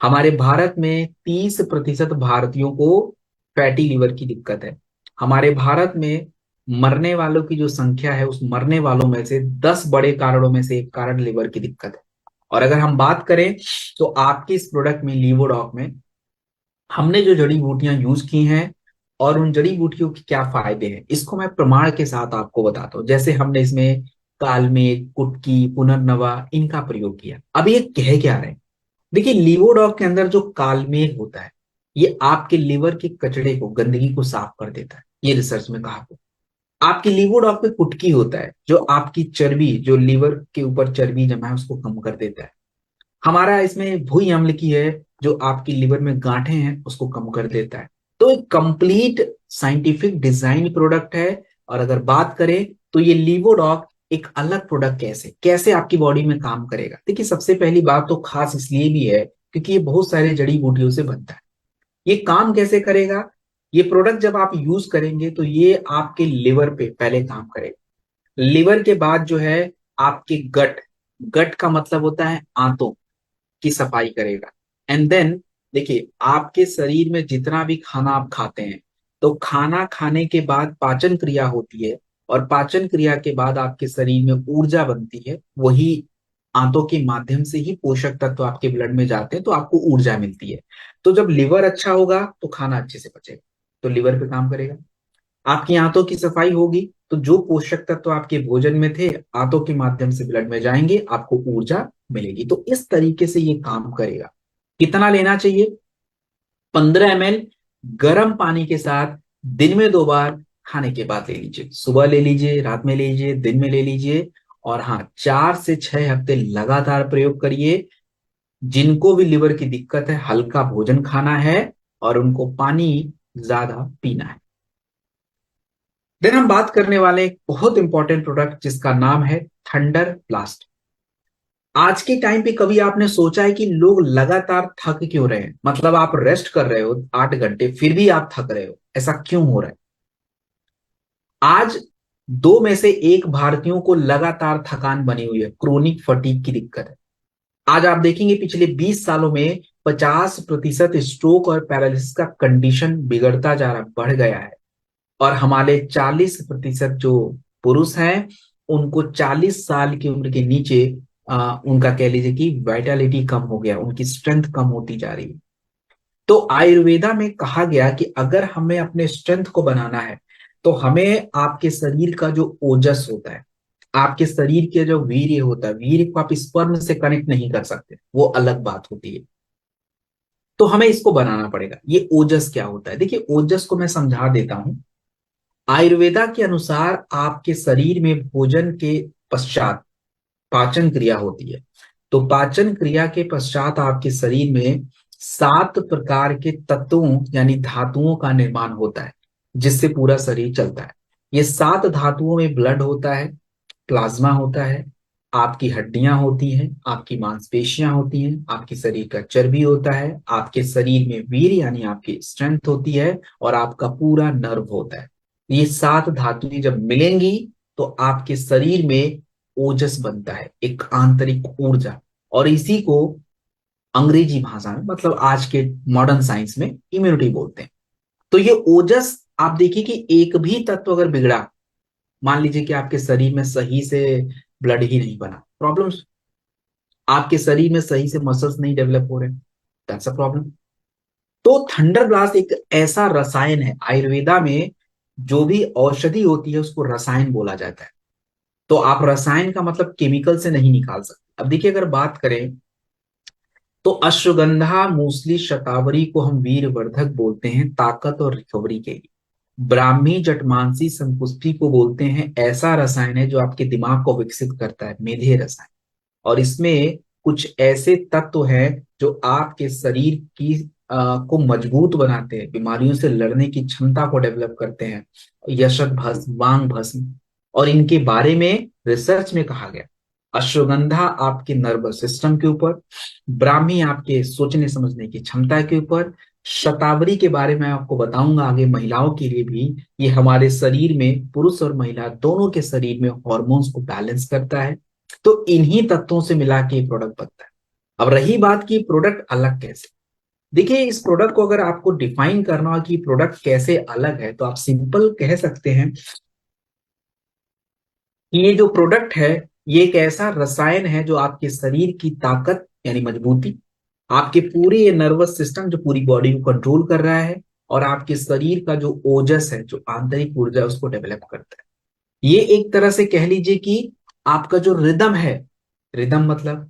हमारे भारत में 30% भारतीयों को फैटी लिवर की दिक्कत है। हमारे भारत में मरने वालों की जो संख्या है, उस मरने वालों में से 10 बड़े कारणों में से एक कारण लिवर की दिक्कत है। और अगर हम बात करें तो आपके इस प्रोडक्ट में लीवोडॉक में हमने जो जड़ी बूटियां यूज की हैं और उन जड़ी बूटियों के क्या फायदे हैं, इसको मैं प्रमाण के साथ आपको बताता हूँ। जैसे हमने इसमें कालमेघ, कुटकी, पुनर्नवा, इनका प्रयोग किया। अब ये कह क्या रहे हैं? देखिए लीवोडॉक के अंदर जो कालमेघ होता है, ये आपके लिवर के कचड़े को, गंदगी को साफ कर देता है, ये रिसर्च में कहा गया। आपकी लीवोडॉक में कुटकी होता है जो आपकी चर्बी, जो लिवर के ऊपर चर्बी जमा है उसको कम कर देता है। हमारा इसमें भूई अम्ल की है, जो आपकी लिवर में गांठें हैं उसको कम कर देता है। तो एक कंप्लीट साइंटिफिक डिजाइन प्रोडक्ट है। और अगर बात करें तो ये लीवोडॉक एक अलग प्रोडक्ट कैसे कैसे आपकी बॉडी में काम करेगा, देखिए सबसे पहली बात तो खास इसलिए भी है क्योंकि ये बहुत सारे जड़ी बूटियों से बनता है। ये काम कैसे करेगा? ये प्रोडक्ट जब आप यूज करेंगे तो ये आपके लिवर पे पहले काम करेगा। लिवर के बाद जो है आपके गट, गट का मतलब होता है आंतों की सफाई करेगा। एंड देन देखिए आपके शरीर में जितना भी खाना आप खाते हैं, तो खाना खाने के बाद पाचन क्रिया होती है, और पाचन क्रिया के बाद आपके शरीर में ऊर्जा बनती है। वही आंतों के माध्यम से ही पोषक तत्व आपके ब्लड में जाते हैं तो आपको ऊर्जा मिलती है। तो जब लिवर अच्छा होगा तो खाना अच्छे से पचेगा, तो लिवर पे काम करेगा। आपकी आंतों की सफाई होगी तो जो पोषक तत्व आपके भोजन में थे आंतों के माध्यम से ब्लड में जाएंगे, आपको ऊर्जा मिलेगी। तो इस तरीके से ये काम करेगा। कितना लेना चाहिए? 15 ml गर्म पानी के साथ दिन में 2 बार खाने के बाद ले लीजिए। सुबह ले लीजिए, रात में ले लीजिए, दिन में ले लीजिए। और हाँ, 4 से 6 हफ्ते लगातार प्रयोग करिए। जिनको भी लिवर की दिक्कत है, हल्का भोजन खाना है, और उनको पानी ज्यादा पीना है। देन हम बात करने वाले एक बहुत इंपॉर्टेंट प्रोडक्ट जिसका नाम है थंडर ब्लास्ट। आज के टाइम पे कभी आपने सोचा है कि लोग लगातार थक क्यों रहे हैं? मतलब आप रेस्ट कर रहे हो 8 घंटे फिर भी आप थक रहे हो, ऐसा क्यों हो रहा है? आज दो में से एक भारतीयों को लगातार थकान बनी हुई है, क्रोनिक फटीग की दिक्कत है। आज आप देखेंगे पिछले 20 सालों में 50% स्ट्रोक और पैरालिसिस का कंडीशन बिगड़ता जा रहा, बढ़ गया है। और हमारे 40% जो पुरुष हैं उनको 40 साल की उम्र के नीचे उनका कह लीजिए कि वाइटलिटी कम हो गया, उनकी स्ट्रेंथ कम होती जा रही है। तो आयुर्वेदा में कहा गया कि अगर हमें अपने स्ट्रेंथ को बनाना है तो हमें आपके शरीर का जो ओजस होता है, आपके शरीर के जो वीर्य होता है, वीर्य को आप स्पर्म से कनेक्ट नहीं कर सकते, वो अलग बात होती है। तो हमें इसको बनाना पड़ेगा। ये ओजस क्या होता है? देखिए, ओजस को मैं समझा देता हूं। आयुर्वेदा के अनुसार आपके शरीर में भोजन के पश्चात पाचन क्रिया होती है। तो पाचन क्रिया के पश्चात आपके शरीर में 7 प्रकार के तत्वों यानी धातुओं का निर्माण होता है, जिससे पूरा शरीर चलता है। ये 7 धातुओं में ब्लड होता है, प्लाज्मा होता है, आपकी हड्डियां होती हैं, आपकी मांसपेशियां होती हैं, आपके शरीर का चर्बी होता है, आपके शरीर में वीर यानी आपकी स्ट्रेंथ होती है, और आपका पूरा नर्व होता है। ये 7 धातुएं जब मिलेंगी तो आपके शरीर में ओजस बनता है, एक आंतरिक ऊर्जा। और इसी को अंग्रेजी भाषा में, मतलब आज के मॉडर्न साइंस में, इम्यूनिटी बोलते हैं। तो ये ओजस, आप देखिए कि एक भी तत्व अगर बिगड़ा, मान लीजिए कि आपके शरीर में सही से ब्लड ही नहीं बना, प्रॉब्लम्स। आपके शरीर में सही से मसल्स नहीं डेवलप हो रहे, दैट्स अ प्रॉब्लम। तो थंडर ब्लास्ट एक ऐसा रसायन है, आयुर्वेदा में जो भी औषधि होती है उसको रसायन बोला जाता है। तो आप रसायन का मतलब केमिकल से नहीं निकाल सकते। अब देखिए, अगर बात करें तो अश्वगंधा, मूसली, शतावरी को हम वीरवर्धक बोलते हैं, ताकत और रिकवरी के लिए। ब्राह्मी, जटमांसी, संपुष्टि को बोलते हैं, ऐसा रसायन है जो आपके दिमाग को विकसित करता है, मेधेय रसायन। और इसमें कुछ ऐसे तत्व हैं जो आपके शरीर की को मजबूत बनाते हैं, बीमारियों से लड़ने की क्षमता को डेवलप करते हैं। यशत भस्म, वांग भस्म, और इनके बारे में रिसर्च में कहा गया। अश्वगंधा आपके नर्वस सिस्टम के ऊपर, ब्राह्मी आपके सोचने समझने की क्षमता के ऊपर, शतावरी के बारे में आपको बताऊंगा आगे, महिलाओं के लिए भी। ये हमारे शरीर में, पुरुष और महिला दोनों के शरीर में हार्मोन्स को बैलेंस करता है। तो इन्हीं तत्वों से मिला के ये प्रोडक्ट बनता है। अब रही बात की प्रोडक्ट अलग कैसे। देखिए, इस प्रोडक्ट को अगर आपको डिफाइन करना हो कि प्रोडक्ट कैसे अलग है, तो आप सिंपल कह सकते हैं कि ये जो प्रोडक्ट है, ये एक ऐसा रसायन है जो आपके शरीर की ताकत यानी मजबूती, आपके पूरे ये नर्वस सिस्टम जो पूरी बॉडी को कंट्रोल कर रहा है, और आपके शरीर का जो ओजस है, जो आंतरिक ऊर्जा है, उसको डेवलप करता है। ये एक तरह से कह लीजिए कि आपका जो रिदम है, रिदम मतलब,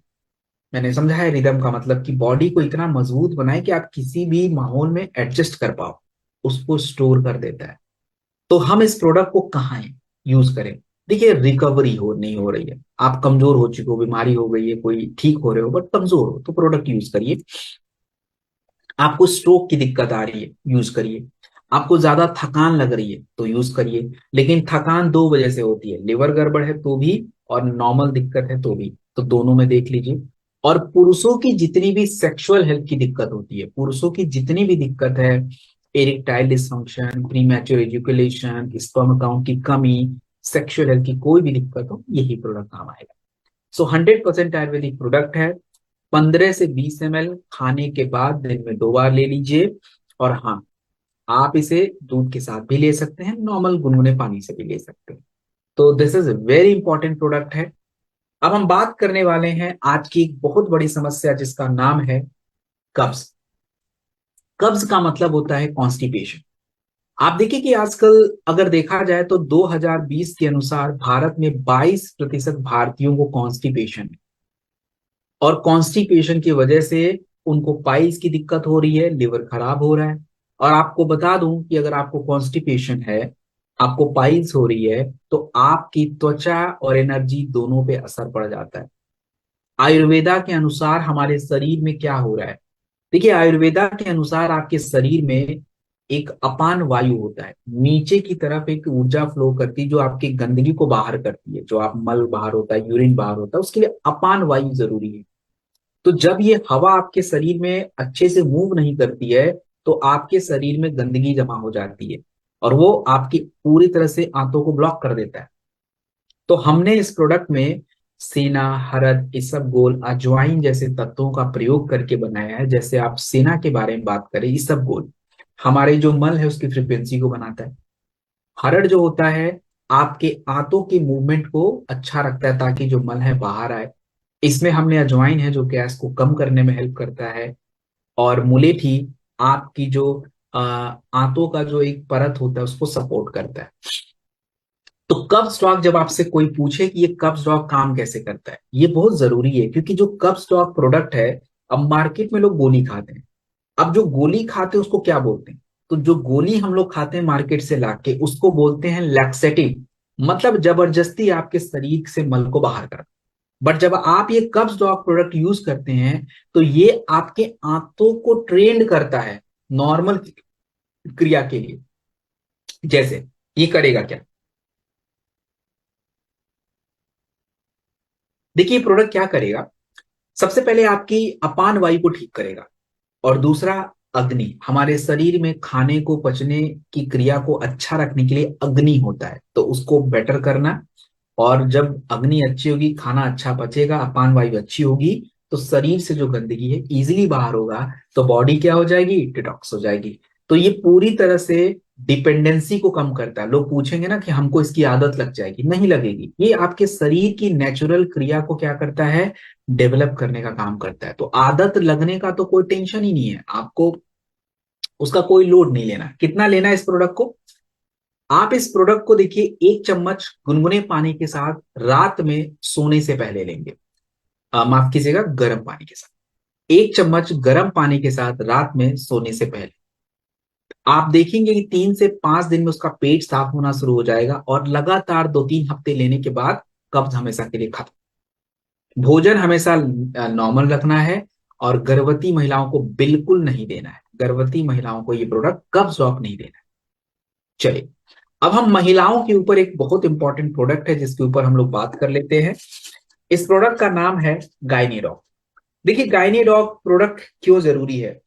मैंने समझा है, रिदम का मतलब कि बॉडी को इतना मजबूत बनाए कि आप किसी भी माहौल में एडजस्ट कर पाओ, उसको स्टोर कर देता है। तो हम इस प्रोडक्ट को कहाँ यूज करें? देखिए, रिकवरी हो नहीं हो रही है, आप कमजोर हो चुके हो, बीमारी हो गई है, कोई ठीक हो रहे हो बट कमजोर हो, तो प्रोडक्ट यूज करिए। आपको स्ट्रोक की दिक्कत आ रही है, यूज करिए। आपको ज्यादा थकान लग रही है तो यूज करिए। लेकिन थकान दो वजह से होती है, लिवर गड़बड़ है तो भी, और नॉर्मल दिक्कत है तो भी, तो दोनों में देख लीजिए। और पुरुषों की जितनी भी सेक्सुअल हेल्थ की दिक्कत होती है, पुरुषों की जितनी भी दिक्कत है, erectile dysfunction, premature education, sperm count की कमी, सेक्सुअल हेल्थ की कोई भी दिक्कत हो, यही प्रोडक्ट काम आएगा। सो 100% आयुर्वेदिक प्रोडक्ट है। 15 से 20 ml खाने के बाद दिन में 2 बार ले लीजिए। और हाँ, आप इसे दूध के साथ भी ले सकते हैं, नॉर्मल गुनगुने पानी से भी ले सकते हैं। तो this is very important product है। अब हम बात करने वाले हैं आज की एक बहुत बड़ी समस्या जिसका नाम है कब्ज। कब्ज का मतलब होता है कॉन्स्टिपेशन। आप देखिए कि आजकल अगर देखा जाए तो 2020 के अनुसार भारत में 22% भारतीयों को कॉन्स्टिपेशन है। और कॉन्स्टिपेशन की वजह से उनको पाइल्स की दिक्कत हो रही है, लिवर खराब हो रहा है। और आपको बता दूं कि अगर आपको कॉन्स्टिपेशन है, आपको पाइल्स हो रही है, तो आपकी त्वचा और एनर्जी दोनों पे असर पड़ जाता है। आयुर्वेदा के अनुसार हमारे शरीर में क्या हो रहा है, देखिए, आयुर्वेदा के अनुसार आपके शरीर में एक अपान वायु होता है, नीचे की तरफ एक ऊर्जा फ्लो करती है जो आपकी गंदगी को बाहर करती है। जो आप मल बाहर होता है, यूरिन बाहर होता है, उसके लिए अपान वायु जरूरी है। तो जब ये हवा आपके शरीर में अच्छे से मूव नहीं करती है, तो आपके शरीर में गंदगी जमा हो जाती है और वो आपकी पूरी तरह से आंतों को ब्लॉक कर देता है। तो हमने इस प्रोडक्ट में सेना, हरद, इसबगोल, अजवाइन जैसे तत्वों का प्रयोग करके बनाया है। जैसे आप सेना के बारे में बात करें, इसबगोल हमारे जो मल है उसकी फ्रिक्वेंसी को बनाता है। हरड़ जो होता है आपके आंतों के मूवमेंट को अच्छा रखता है ताकि जो मल है बाहर आए। इसमें हमने अजवाइन है जो गैस को कम करने में हेल्प करता है। और मुलेठी आपकी जो आंतों का जो एक परत होता है उसको सपोर्ट करता है। तो कब्ज डॉग जब आपसे कोई पूछे कि ये कब्ज डॉग काम कैसे करता है, ये बहुत जरूरी है, क्योंकि जो कब्ज डॉग प्रोडक्ट है, अब मार्केट में लोग गोली खाते हैं। अब जो गोली खाते हैं उसको क्या बोलते हैं? तो जो गोली हम लोग खाते हैं मार्केट से लाके, उसको बोलते हैं लैक्सेटिव, मतलब जबरदस्ती आपके शरीर से मल को बाहर कर। बट जब आप ये कब्ज डॉग प्रोडक्ट यूज करते हैं, तो ये आपके आंतों को ट्रेंड करता है नॉर्मल क्रिया के लिए। जैसे ये करेगा क्या? देखिए, ये प्रोडक्ट क्या करेगा। सबसे पहले आपकी अपान वायु को ठीक करेगा, और दूसरा, अग्नि, हमारे शरीर में खाने को पचने की क्रिया को अच्छा रखने के लिए अग्नि होता है, तो उसको बेटर करना। और जब अग्नि अच्छी होगी, खाना अच्छा पचेगा, अपान वायु अच्छी होगी, तो शरीर से जो गंदगी है इजीली बाहर होगा। तो बॉडी क्या हो जाएगी? डिटॉक्स हो जाएगी। तो ये पूरी तरह से डिपेंडेंसी को कम करता है। लोग पूछेंगे ना कि हमको इसकी आदत लग जाएगी, नहीं लगेगी। ये आपके शरीर की नेचुरल क्रिया को क्या करता है? डेवलप करने का काम करता है। तो आदत लगने का तो कोई टेंशन ही नहीं है आपको, उसका कोई लोड नहीं लेना। कितना लेना है इस प्रोडक्ट को? आप इस प्रोडक्ट को देखिए, 1 चम्मच गुनगुने पानी के साथ रात में सोने से पहले लेंगे। माफ कीजिएगा, गर्म पानी के साथ। 1 चम्मच गर्म पानी के साथ रात में सोने से पहले आप देखेंगे कि 3 से 5 दिन में उसका पेट साफ होना शुरू हो जाएगा, और लगातार 2-3 हफ्ते लेने के बाद कब्ज हमेशा के लिए खत्म। भोजन हमेशा नॉर्मल रखना है, और गर्भवती महिलाओं को बिल्कुल नहीं देना है। गर्भवती महिलाओं को ये प्रोडक्ट कब्ज रॉक नहीं देना है। चलिए, अब हम महिलाओं के ऊपर एक बहुत इंपॉर्टेंट प्रोडक्ट है जिसके ऊपर हम लोग बात कर लेते हैं। इस प्रोडक्ट का नाम है गायनीडॉक। देखिए, गायनीडॉक प्रोडक्ट क्यों जरूरी है,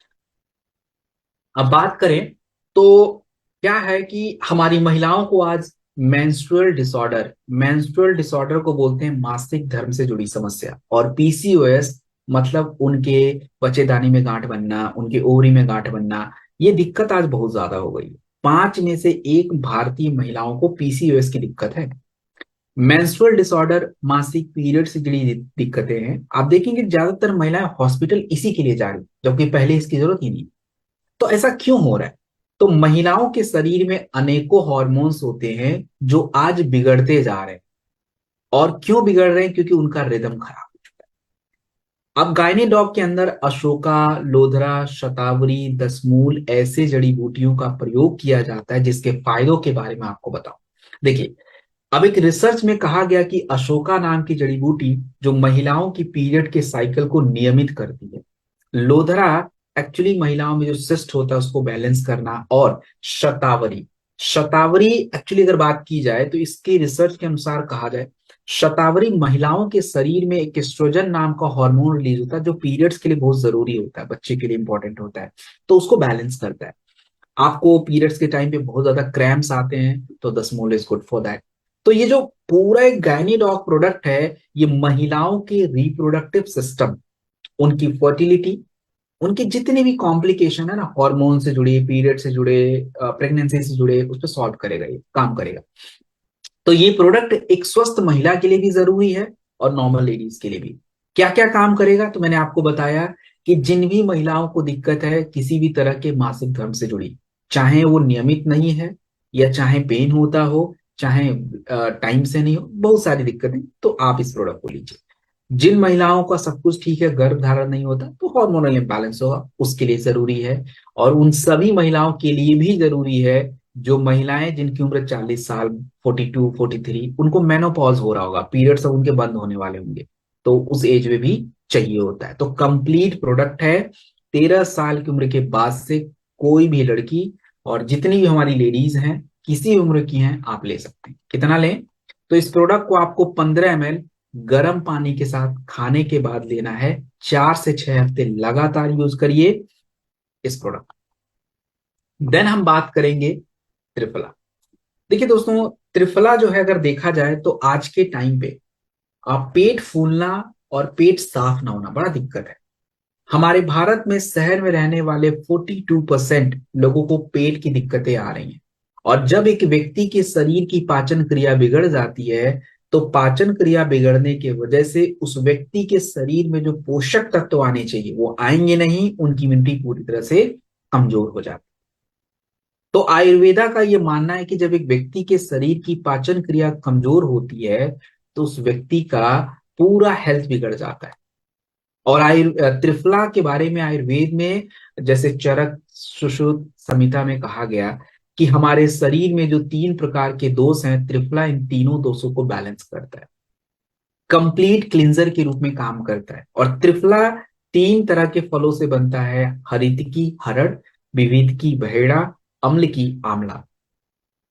अब बात करें तो क्या है कि हमारी महिलाओं को आज मेंस्ट्रुअल डिसऑर्डर को बोलते हैं मासिक धर्म से जुड़ी समस्या, और पीसीओएस मतलब उनके बच्चेदानी में गांठ बनना, उनके ओवरी में गांठ बनना, ये दिक्कत आज बहुत ज्यादा हो गई है। 5 में से 1 भारतीय महिलाओं को पीसीओएस की दिक्कत है। मेंस्ट्रुअल डिसऑर्डर मासिक पीरियड से जुड़ी दिक्कतें हैं। आप देखेंगे ज्यादातर महिलाएं हॉस्पिटल इसी के लिए जा रही, जबकि पहले इसकी जरूरत ही नहीं। तो ऐसा क्यों हो रहा है? तो महिलाओं के शरीर में अनेकों हार्मोन्स होते हैं जो आज बिगड़ते जा रहे हैं। और क्यों बिगड़ रहे हैं? क्योंकि उनका रिदम खराब। अब गायनी डॉग के अंदर अशोका, लोधरा, शतावरी, दसमूल ऐसे जड़ी बूटियों का प्रयोग किया जाता है जिसके फायदों के बारे में आपको बताऊं। देखिए, अब एक रिसर्च में कहा गया कि अशोका नाम की जड़ी बूटी जो महिलाओं की पीरियड के साइकिल को नियमित करती है, लोधरा एक्चुअली महिलाओं में जो सिस्ट होता है उसको बैलेंस करना, और शतावरी, शतावरी एक्चुअली अगर बात की जाए तो इसके रिसर्च के अनुसार कहा जाए, शतावरी महिलाओं के शरीर में एक एस्ट्रोजन नाम का हार्मोन रिलीज होता है जो पीरियड्स के लिए बहुत जरूरी होता है, बच्चे के लिए इंपॉर्टेंट होता है। तो उसको बैलेंस करता है। आपको पीरियड्स के टाइम पे बहुत ज्यादा क्रैम्प्स आते हैं, तो दसमूल इज गुड फॉर दैट। तो ये जो पूरा एक गायनीडॉक प्रोडक्ट है, ये महिलाओं के रिप्रोडक्टिव सिस्टम, उनकी फर्टिलिटी, उनके जितने भी कॉम्प्लिकेशन है ना, हार्मोन से जुड़े, पीरियड से जुड़े, प्रेगनेंसी से जुड़े, उस पर सॉल्व करेगा, ये काम करेगा। तो ये प्रोडक्ट एक स्वस्थ महिला के लिए भी जरूरी है और नॉर्मल लेडीज के लिए भी। क्या क्या काम करेगा? तो मैंने आपको बताया कि जिन भी महिलाओं को दिक्कत है किसी भी तरह के मासिक धर्म से जुड़ी, चाहे वो नियमित नहीं है, या चाहे पेन होता हो, चाहे टाइम से नहीं हो, बहुत सारी दिक्कतें, तो आप इस प्रोडक्ट को लीजिए। जिन महिलाओं का सब कुछ ठीक है, गर्भ धारण नहीं होता, तो हार्मोनल इम्बैलेंस होगा, उसके लिए जरूरी है। और उन सभी महिलाओं के लिए भी जरूरी है जो महिलाएं जिनकी उम्र 40 साल, 42, 43, उनको मेनोपॉज हो रहा होगा, पीरियड्स अब उनके बंद होने वाले होंगे, तो उस एज में भी चाहिए होता है। तो कंप्लीट प्रोडक्ट है, 13 साल की उम्र के बाद से कोई भी लड़की और जितनी भी हमारी लेडीज हैं, किसी भी उम्र की हैं, आप ले सकते हैं। कितना लें? तो इस प्रोडक्ट को आपको 15 ml गर्म पानी के साथ खाने के बाद लेना है। 4 से 6 हफ्ते लगातार यूज करिए इस प्रोडक्ट। देन हम बात करेंगे त्रिफला। देखिए दोस्तों, त्रिफला जो है अगर देखा जाए तो आज के टाइम पे पेट फूलना और पेट साफ ना होना बड़ा दिक्कत है। हमारे भारत में शहर में रहने वाले 42% लोगों को पेट की दिक्कतें आ रही हैं। और जब एक व्यक्ति के शरीर की पाचन क्रिया बिगड़ जाती है, तो पाचन क्रिया बिगड़ने की वजह से उस व्यक्ति के शरीर में जो पोषक तत्व आने चाहिए वो आएंगे नहीं, उनकी इम्यूनिटी पूरी तरह से कमजोर हो जाती है। तो आयुर्वेदा का ये मानना है कि जब एक व्यक्ति के शरीर की पाचन क्रिया कमजोर होती है, तो उस व्यक्ति का पूरा हेल्थ बिगड़ जाता है। और त्रिफला के बारे में आयुर्वेद में, जैसे चरक सुश्रुत संहिता में कहा गया कि हमारे शरीर में जो 3 प्रकार के दोष हैं, त्रिफला इन तीनों दोषों को बैलेंस करता है, कंप्लीट क्लिंजर के रूप में काम करता है। और त्रिफला 3 तरह के फलों से बनता है: हरित की हरड़, विविध की बहेड़ा, अम्ल की आंवला।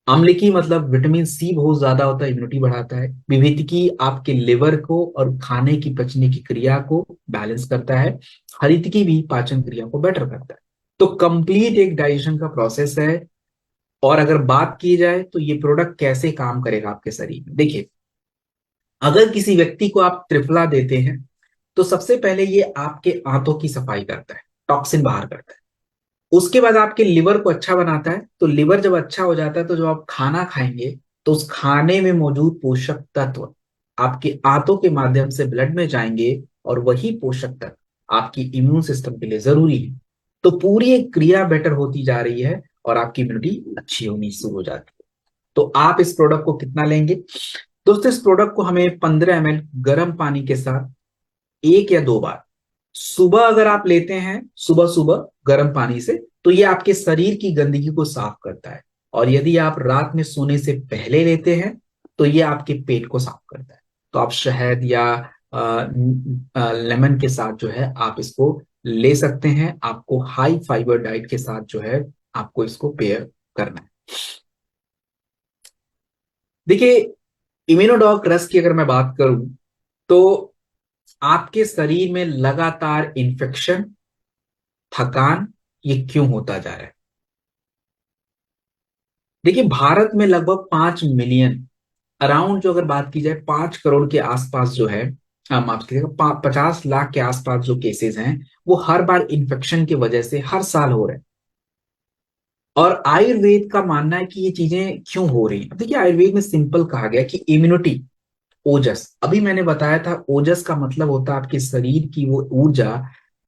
अम्ल की मतलब विटामिन सी बहुत ज्यादा होता है, इम्यूनिटी बढ़ाता है। विविध की आपके लिवर को और खाने की पचने की क्रिया को बैलेंस करता है। हरित की भी पाचन क्रिया को बेटर करता है। तो कंप्लीट एक डाइजेशन का प्रोसेस है। और अगर बात की जाए तो ये प्रोडक्ट कैसे काम करेगा आपके शरीर में, देखिए, अगर किसी व्यक्ति को आप त्रिफला देते हैं तो सबसे पहले ये आपके आंतों की सफाई करता है, टॉक्सिन बाहर करता है। उसके बाद आपके लिवर को अच्छा बनाता है। तो लिवर जब अच्छा हो जाता है तो जब आप खाना खाएंगे तो उस खाने में मौजूद पोषक तत्व आपके आंतों के माध्यम से ब्लड में जाएंगे, और वही पोषक तत्व आपकी इम्यून सिस्टम के लिए जरूरी है। तो पूरी एक क्रिया बेटर होती जा रही है और आपकी इम्यूनिटी अच्छी होनी शुरू हो जाती है। तो आप इस प्रोडक्ट को कितना लेंगे? दोस्तों, इस प्रोडक्ट को हमें 15 ml गर्म पानी के साथ 1 या 2 बार सुबह अगर आप लेते हैं, सुबह सुबह गर्म पानी से, तो ये आपके शरीर की गंदगी को साफ करता है। और यदि आप रात में सोने से पहले लेते हैं तो ये आपके पेट को साफ करता है। तो आप शहद या लेमन के साथ जो है आप इसको ले सकते हैं। आपको हाई फाइबर डाइट के साथ जो है आपको इसको पेयर करना है। देखिए, इम्यूनोडॉक रस की अगर मैं बात करूं तो आपके शरीर में लगातार इन्फेक्शन, थकान, ये क्यों होता जा रहा है? देखिए, भारत में लगभग 5 मिलियन, अराउंड जो अगर बात की जाए 5 करोड़ के आसपास जो है, माफ कीजिएगा, 50 लाख के आसपास जो केसेस हैं, वो हर बार इन्फेक्शन की वजह से हर साल हो रहे हैं। और आयुर्वेद का मानना है कि ये चीजें क्यों हो रही हैं। देखिए, आयुर्वेद में सिंपल कहा गया कि इम्यूनिटी, ओजस, अभी मैंने बताया था, ओजस का मतलब होता है आपके शरीर की वो ऊर्जा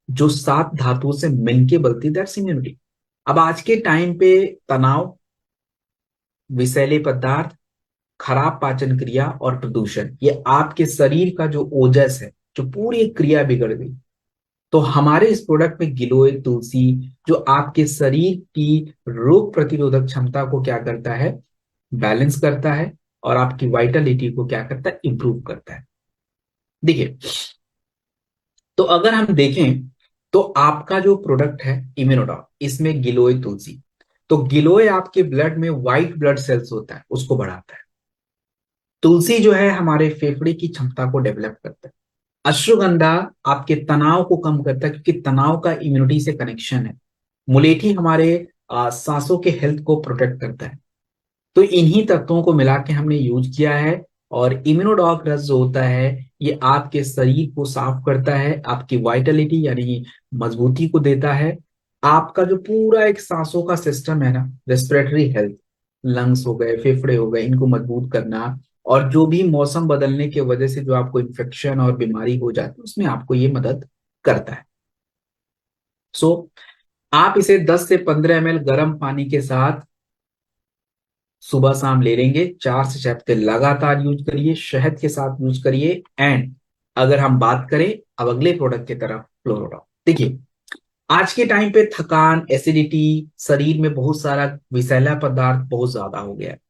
जो 7 धातुओं से मिलके बनती है, दैट्स इम्यूनिटी। अब आज के टाइम पे तनाव, विषैले पदार्थ, खराब पाचन क्रिया और प्रदूषण, ये आपके शरीर का जो ओजस है, जो पूरी क्रिया बिगड़ गई। तो हमारे इस प्रोडक्ट में गिलोय तुलसी जो आपके शरीर की रोग प्रतिरोधक क्षमता को क्या करता है, बैलेंस करता है, और आपकी वाइटलिटी को क्या करता है, इंप्रूव करता है। देखिए, तो अगर हम देखें तो आपका जो प्रोडक्ट है इम्यूनोडॉक, इसमें गिलोय तुलसी, तो गिलोय आपके ब्लड में व्हाइट ब्लड सेल्स होता है उसको बढ़ाता है। तुलसी जो है हमारे फेफड़े की क्षमता को डेवलप करता है। अश्वगंधा आपके तनाव को कम करता है, क्योंकि तनाव का इम्यूनिटी से कनेक्शन है। मुलेठी हमारे सांसों के हेल्थ को प्रोटेक्ट करता है। तो इन्हीं तत्वों को मिला के हमने यूज किया है। और इम्यूनोडॉक रस जो होता है, ये आपके शरीर को साफ करता है, आपकी वाइटलिटी यानी मजबूती को देता है। आपका जो पूरा एक सांसों का सिस्टम है ना, रेस्पिरेटरी हेल्थ, लंग्स हो गए, फेफड़े हो गए, इनको मजबूत करना, और जो भी मौसम बदलने की वजह से जो आपको इन्फेक्शन और बीमारी हो जाती है, उसमें आपको ये मदद करता है। सो आप इसे 10 से 15 ml गर्म पानी के साथ सुबह शाम ले लेंगे। 4 से 6 हफ्ते लगातार यूज करिए, शहद के साथ यूज करिए। एंड अगर हम बात करें अब अगले प्रोडक्ट की तरफ, फ्लोरोडॉल। देखिए, आज के टाइम पे थकान, एसिडिटी, शरीर में बहुत सारा विषैला पदार्थ बहुत ज्यादा हो गया है।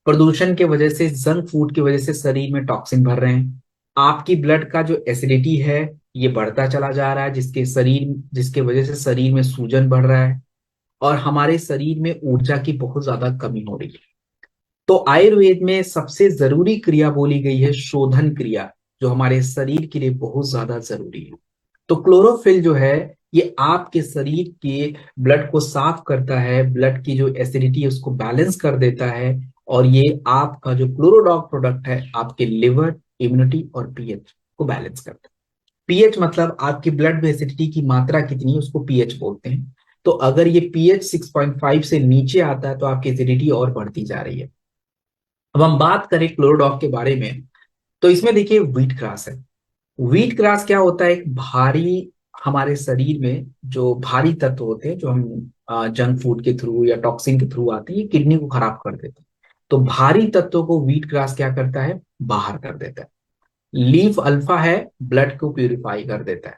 प्रदूषण की वजह से, जंक फूड की वजह से शरीर में टॉक्सिन भर रहे हैं। आपकी ब्लड का जो एसिडिटी है ये बढ़ता चला जा रहा है, जिसके वजह से शरीर में सूजन बढ़ रहा है और हमारे शरीर में ऊर्जा की बहुत ज्यादा कमी हो रही है। तो आयुर्वेद में सबसे जरूरी क्रिया बोली गई है शोधन क्रिया, जो हमारे शरीर के लिए बहुत ज्यादा जरूरी है। तो क्लोरोफिल जो है ये आपके शरीर के ब्लड को साफ करता है, ब्लड की जो एसिडिटी है उसको बैलेंस कर देता है, और ये आपका जो क्लोरोडॉक प्रोडक्ट है आपके लिवर, इम्यूनिटी और पीएच को बैलेंस करता है। पीएच मतलब आपकी ब्लड में एसिडिटी की मात्रा कितनी है उसको पीएच बोलते हैं। तो अगर ये पीएच 6.5 से नीचे आता है तो आपकी एसिडिटी और बढ़ती जा रही है। अब हम बात करें क्लोरोडॉक के बारे में, तो इसमें देखिए व्हीट ग्रास है। व्हीट ग्रास क्या होता है, एक भारी, हमारे शरीर में जो भारी तत्व होते हैं जो हम जंक फूड के थ्रू या टॉक्सिन के थ्रू आते हैं, ये किडनी को खराब कर देते हैं। तो भारी तत्वों को व्हीट ग्रास क्या करता है, बाहर कर देता है। लीफ अल्फा है, ब्लड को प्यूरिफाई कर देता है।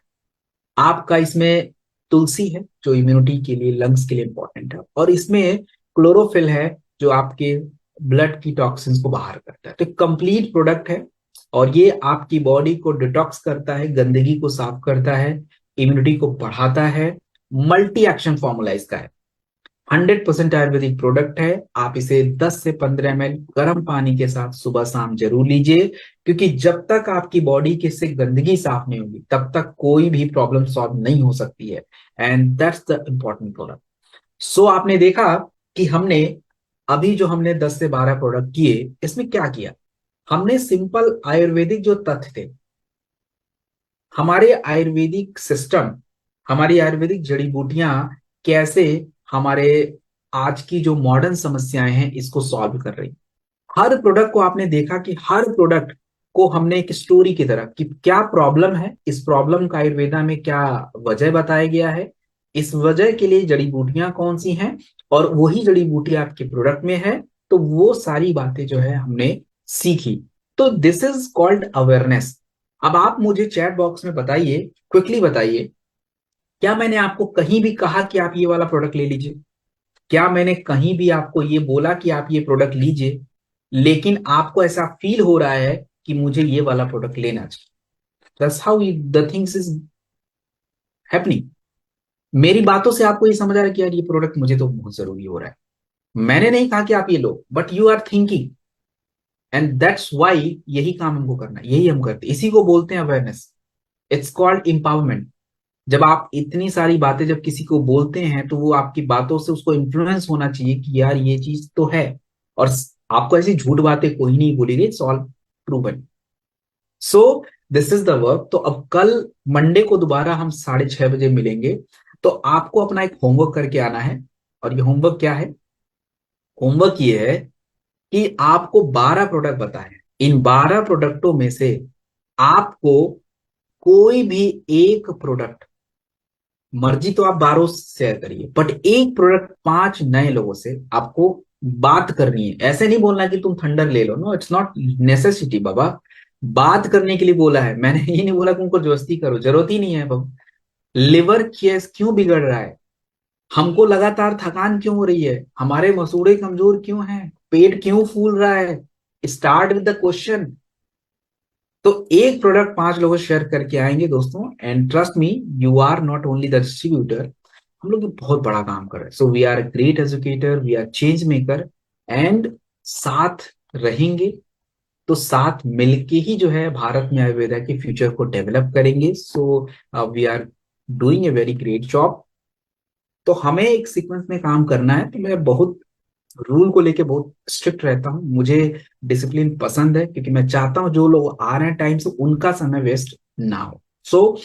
आपका इसमें तुलसी है जो इम्यूनिटी के लिए, लंग्स के लिए इंपॉर्टेंट है, और इसमें क्लोरोफिल है जो आपके ब्लड की टॉक्सिन्स को बाहर करता है। तो कंप्लीट प्रोडक्ट है, और ये आपकी बॉडी को डिटॉक्स करता है, गंदगी को साफ करता है, इम्यूनिटी को बढ़ाता है। मल्टी एक्शन फॉर्मूला इसका है, 100% आयुर्वेदिक प्रोडक्ट है। आप इसे 10 से 15 ml गर्म पानी के साथ सुबह शाम जरूर लीजिए, क्योंकि जब तक आपकी बॉडी के से गंदगी साफ नहीं होगी तब तक कोई भी प्रॉब्लम सॉल्व नहीं हो सकती है। And that's the important product. So आपने देखा कि हमने अभी जो हमने 10 से 12 प्रोडक्ट किए, इसमें क्या किया, हमने सिंपल आयुर्वेदिक जो तथ्य थे, हमारे आयुर्वेदिक सिस्टम, हमारी आयुर्वेदिक जड़ी बूटियां कैसे हमारे आज की जो मॉडर्न समस्याएं हैं इसको सॉल्व कर रही। हर प्रोडक्ट को आपने देखा कि हर प्रोडक्ट को हमने एक स्टोरी की तरह, कि क्या प्रॉब्लम है, इस प्रॉब्लम का आयुर्वेदा में क्या वजह बताया गया है, इस वजह के लिए जड़ी बूटियां कौन सी हैं, और वही जड़ी बूटियां आपके प्रोडक्ट में है। तो वो सारी बातें जो है हमने सीखी। तो दिस इज कॉल्ड अवेयरनेस। अब आप मुझे चैट बॉक्स में बताइए, क्विकली बताइए, क्या मैंने आपको कहीं भी कहा कि आप ये वाला प्रोडक्ट ले लीजिए? क्या मैंने कहीं भी आपको ये बोला कि आप ये प्रोडक्ट लीजिए, लेकिन आपको ऐसा फील हो रहा है कि मुझे ये वाला प्रोडक्ट लेना चाहिए? That's how the things is happening. मेरी बातों से आपको ये समझ आ रहा है कि यार ये प्रोडक्ट मुझे तो बहुत जरूरी हो रहा है। मैंने नहीं कहा कि आप ये लो, but you are thinking, and that's why यही काम हमको करना है, यही हम करते हैं, इसी को बोलते हैं अवेयरनेस। It's called empowerment. जब आप इतनी सारी बातें जब किसी को बोलते हैं तो वो आपकी बातों से उसको इन्फ्लुएंस होना चाहिए कि यार ये चीज तो है। और आपको ऐसी झूठ बातें कोई नहीं बोलेगी, it's all proven. So this is the work. तो अब कल मंडे को दोबारा हम 6:30 बजे मिलेंगे। तो आपको अपना एक होमवर्क करके आना है। और ये होमवर्क क्या है, होमवर्क ये है कि आपको 12 प्रोडक्ट बताए हैं। इन 12 प्रोडक्टों में से आपको कोई भी एक प्रोडक्ट, मर्जी तो आप 12 शेयर करिए, बट एक प्रोडक्ट 5 नए लोगों से आपको बात करनी है। ऐसे नहीं बोलना कि तुम थंडर ले लो, नो, इट्स नॉट नेसेसिटी बाबा। बात करने के लिए बोला है, मैंने ये नहीं बोला कि उनको जबरदस्ती करो, जरूरत ही नहीं है बाबा। लिवर केस क्यों बिगड़ रहा है, हमको लगातार थकान क्यों हो रही है, हमारे मसूड़े कमजोर क्यों हैं, पेट क्यों फूल रहा है, स्टार्ट विद द क्वेश्चन। तो एक प्रोडक्ट 5 लोगों से शेयर करके आएंगे दोस्तों, and trust me, you are not only the distributor, हम लोग ये बहुत बड़ा काम कर रहे हैं। So we are great educator, we are change maker, and साथ रहेंगे तो साथ मिलके ही जो है भारत में आयुर्वेदा के फ्यूचर को डेवलप करेंगे। So we are doing a very great job. तो हमें एक सीक्वेंस में काम करना है। तो मैं बहुत रूल को लेके बहुत स्ट्रिक्ट रहता हूँ, मुझे डिसिप्लिन पसंद है, क्योंकि मैं चाहता हूँ जो लोग आ रहे हैं टाइम से उनका समय वेस्ट ना हो। So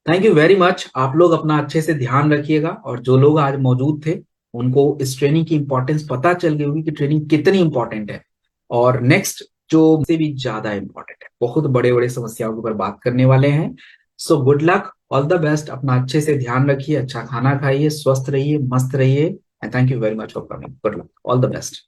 thank you very much. आप लोग अपना अच्छे से ध्यान रखिएगा, और जो लोग आज मौजूद थे उनको इस ट्रेनिंग की इंपॉर्टेंस पता चल गई होगी कि ट्रेनिंग कितनी इंपॉर्टेंट है, और नेक्स्ट जो से भी ज्यादा इंपॉर्टेंट है, बहुत बड़े बड़े समस्याओं के ऊपर बात करने वाले हैं। So good luck, all the best, अपना अच्छे से ध्यान रखिए, अच्छा खाना खाइए, स्वस्थ रहिए, मस्त रहिए, and thank you very much for coming. Good luck, all the best.